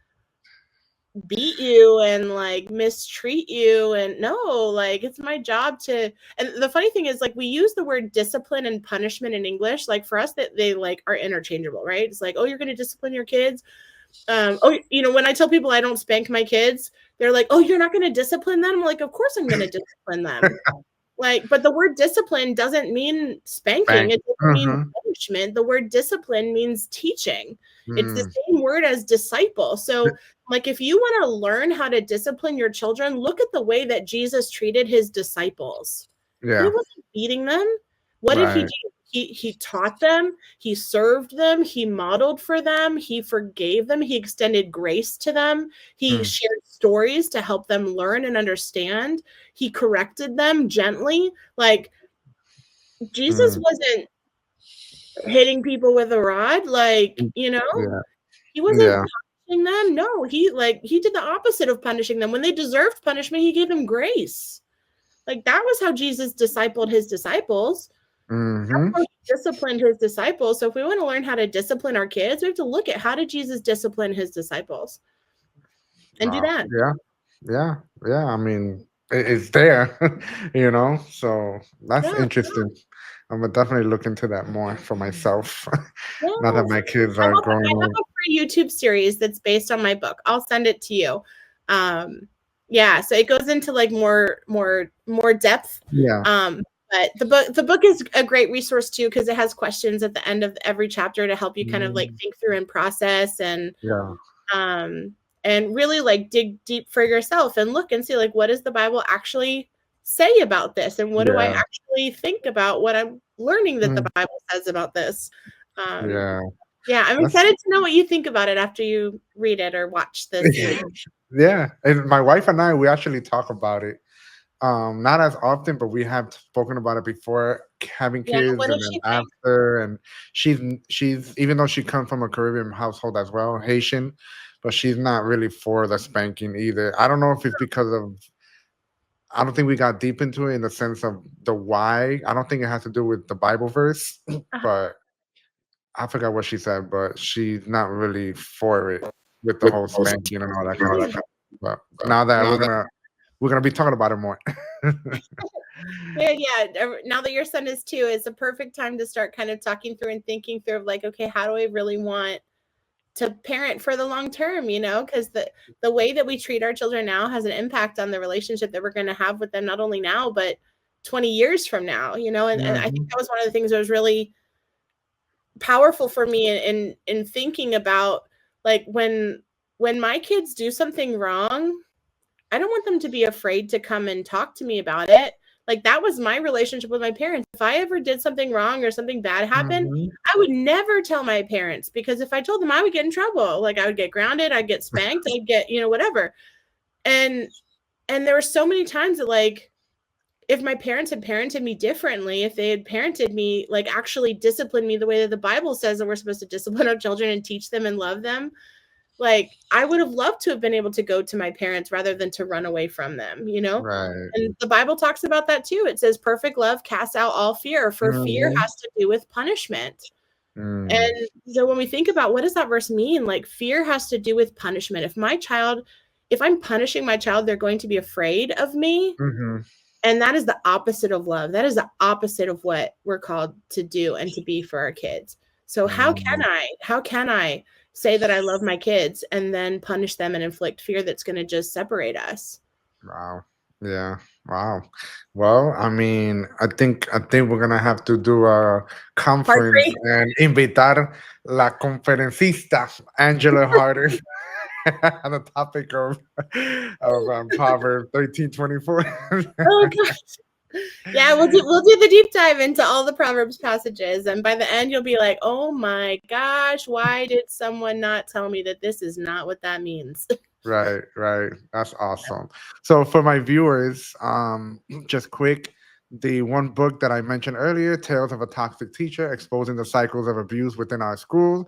Speaker 2: beat you and like mistreat you. And no, like it's my job to. And the funny thing is, like, we use the word discipline and punishment in English, like for us that they like are interchangeable, right? It's like, oh, you're going to discipline your kids. When I tell people I don't spank my kids, they're like, oh, you're not going to discipline them. I'm like, of course I'm going to discipline them. Like, but the word discipline doesn't mean spanking.
Speaker 1: Bang.
Speaker 2: It doesn't mean
Speaker 1: Mm-hmm.
Speaker 2: punishment. The word discipline means teaching. It's the
Speaker 1: Mm.
Speaker 2: same word as disciple. So, like, if you want to learn how to discipline your children, look at the way that Jesus treated his disciples. He
Speaker 1: Yeah.
Speaker 2: wasn't beating them. What did he
Speaker 1: Right.
Speaker 2: do? He taught them, he served them, he modeled for them, he forgave them, he extended grace to them, he
Speaker 1: Mm.
Speaker 2: shared stories to help them learn and understand, he corrected them gently. Like, Jesus
Speaker 1: Mm.
Speaker 2: wasn't hitting people with a rod, like,
Speaker 1: Yeah.
Speaker 2: he wasn't
Speaker 1: Yeah.
Speaker 2: punishing them. No, he did the opposite of punishing them. When they deserved punishment, he gave them grace. Like, that was how Jesus discipled his disciples.
Speaker 1: Mm-hmm.
Speaker 2: How he disciplined his disciples. So if we want to learn how to discipline our kids, we have to look at how did Jesus discipline his disciples and do
Speaker 1: Wow.
Speaker 2: that.
Speaker 1: Yeah. Yeah. Yeah. I mean, it's there, So that's
Speaker 2: Yeah,
Speaker 1: interesting. I'm gonna definitely look into that more for myself. Now that
Speaker 2: yes.
Speaker 1: my kids
Speaker 2: I
Speaker 1: are
Speaker 2: have,
Speaker 1: growing
Speaker 2: I have
Speaker 1: up.
Speaker 2: a free YouTube series that's based on my book. I'll send it to you. Yeah, so it goes into like more depth.
Speaker 1: Yeah.
Speaker 2: But the book is a great resource too, because it has questions at the end of every chapter to help you kind of like
Speaker 1: Mm.
Speaker 2: think through and process
Speaker 1: Yeah.
Speaker 2: um and really like dig deep for yourself and look and see like, what does the Bible actually say about this, and what do I
Speaker 1: Yeah.
Speaker 2: actually think about what I'm learning that the
Speaker 1: Mm.
Speaker 2: Bible says about this. um
Speaker 1: Yeah.
Speaker 2: yeah, I'm
Speaker 1: That's
Speaker 2: excited to know what you think about it after you read it or watch the series.
Speaker 1: yeah. And my wife and I, we actually talk about it. Not as often, but we have spoken about it before having
Speaker 2: Yeah,
Speaker 1: kids
Speaker 2: what
Speaker 1: and
Speaker 2: does
Speaker 1: then
Speaker 2: she think?
Speaker 1: after. And she's even though she comes from a Caribbean household as well, Haitian, but she's not really for the spanking either. I don't know if it's because of I don't think we got deep into it in the sense of the why. I don't think it has to do with the Bible verse, but I forgot what she said, but she's not really for it with the whole spanking and all that kind of
Speaker 2: Mhm.
Speaker 1: stuff. But now that we're gonna be talking about it more.
Speaker 2: Yeah. Now that your son is 2, it's a perfect time to start kind of talking through and thinking through of like, okay, how do I really want to parent for the long term? Because the way that we treat our children now has an impact on the relationship that we're going to have with them, not only now, but 20 years from now. And I think
Speaker 1: Mhm.
Speaker 2: that was one of the things that was really powerful for me in thinking about like when my kids do something wrong, I don't want them to be afraid to come and talk to me about it. Like, that was my relationship with my parents. If I ever did something wrong or something bad happened,
Speaker 1: Mhm.
Speaker 2: I would never tell my parents, because if I told them, I would get in trouble. Like, I would get grounded, I'd get spanked, I'd get, whatever. And there were so many times that like if my parents had parented me differently, if they had parented me, like actually disciplined me the way that the Bible says that we're supposed to discipline our children and teach them and love them, like I would have loved to have been able to go to my parents rather than to run away from them, you know?
Speaker 1: Right.
Speaker 2: And the Bible talks about that too. It says perfect love casts out all fear, for fear
Speaker 1: Mhm.
Speaker 2: has to do with punishment.
Speaker 1: Mm.
Speaker 2: And so when we think about what does that verse mean? Like fear has to do with punishment. If I'm punishing my child, they're going to be afraid of me.
Speaker 1: Mhm.
Speaker 2: And that is the opposite of love. That is the opposite of what we're called to do and to be for our kids. So
Speaker 1: Mm.
Speaker 2: how can I say that I love my kids and then punish them and inflict fear that's going to just separate us?
Speaker 1: Wow. Yeah. Wow. Well, I mean, I think we're gonna have to do a
Speaker 2: Part
Speaker 1: conference
Speaker 2: three.
Speaker 1: and invitar la conferencista Angela Harder on the topic of Proverbs 13:24.
Speaker 2: Oh gosh. Yeah, we'll do the deep dive into all the Proverbs passages, and by the end you'll be like, "Oh my gosh, why did someone not tell me that this is not what that means?"
Speaker 1: Right, right. That's awesome. So for my viewers, just quick, the one book that I mentioned earlier, Tales of a Toxic Teacher, Exposing the Cycles of Abuse Within Our School.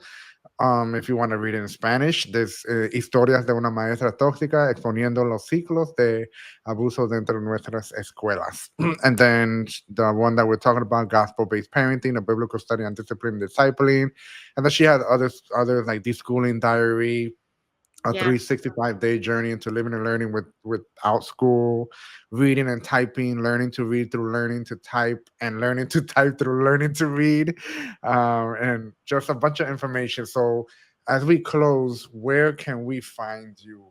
Speaker 1: If you want to read it in Spanish, there's Historias de una maestra tóxica exponiendo los ciclos de abuso dentro de nuestras escuelas. And then the one that we're talking about, gospel-based parenting, a biblical study on discipline and discipling. And then she had others like deschooling diary, a
Speaker 2: Yeah.
Speaker 1: 365-day journey into living and learning without school, reading and typing, learning to read through learning to type, and learning to type through learning to read, and just a bunch of information. So as we close, where can we find you?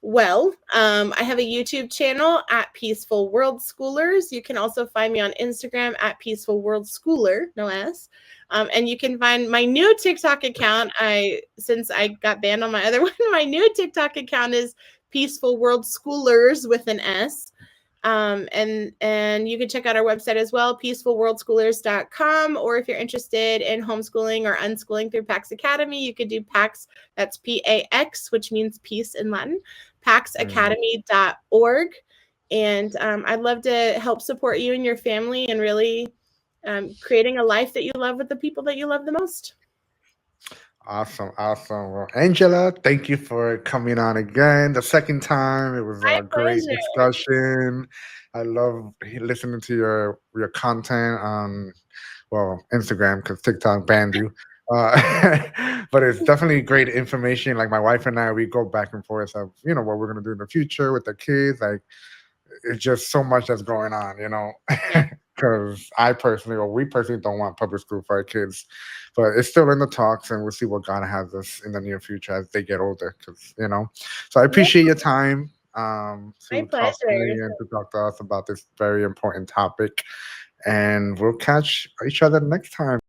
Speaker 2: Well, I have a YouTube channel at Peaceful World Schoolers. You can also find me on Instagram at Peaceful World Schooler, no S. And you can find my new TikTok account. Since I got banned on my other one, my new TikTok account is Peaceful World Schoolers with an S. And you can check out our website as well, peacefulworldschoolers.com. Or if you're interested in homeschooling or unschooling through PAX Academy, you could do PAX, that's PAX, which means peace in Latin,
Speaker 1: Mm,
Speaker 2: paxacademy.org. And I'd love to help support you and your family and really creating a life that you love with the people that you love the most.
Speaker 1: awesome, awesome. Well, Angela, thank you for coming on again. The second time, it was
Speaker 2: My
Speaker 1: a great
Speaker 2: pleasure.
Speaker 1: discussion. I love listening to your content on, well, Instagram, because TikTok banned you. But it's definitely great information. Like my wife and I, we go back and forth of what we're gonna do in the future with the kids. Like it's just so much that's going on,
Speaker 2: Yeah.
Speaker 1: because I personally, or we personally, don't want public school for our kids, but it's still in the talks, and we'll see what God has us in the near future as they get older. Because. So I
Speaker 2: Yeah.
Speaker 1: appreciate your time,
Speaker 2: My
Speaker 1: to talk to me
Speaker 2: pleasure.
Speaker 1: and to talk to us about this very important topic, and we'll catch each other next time.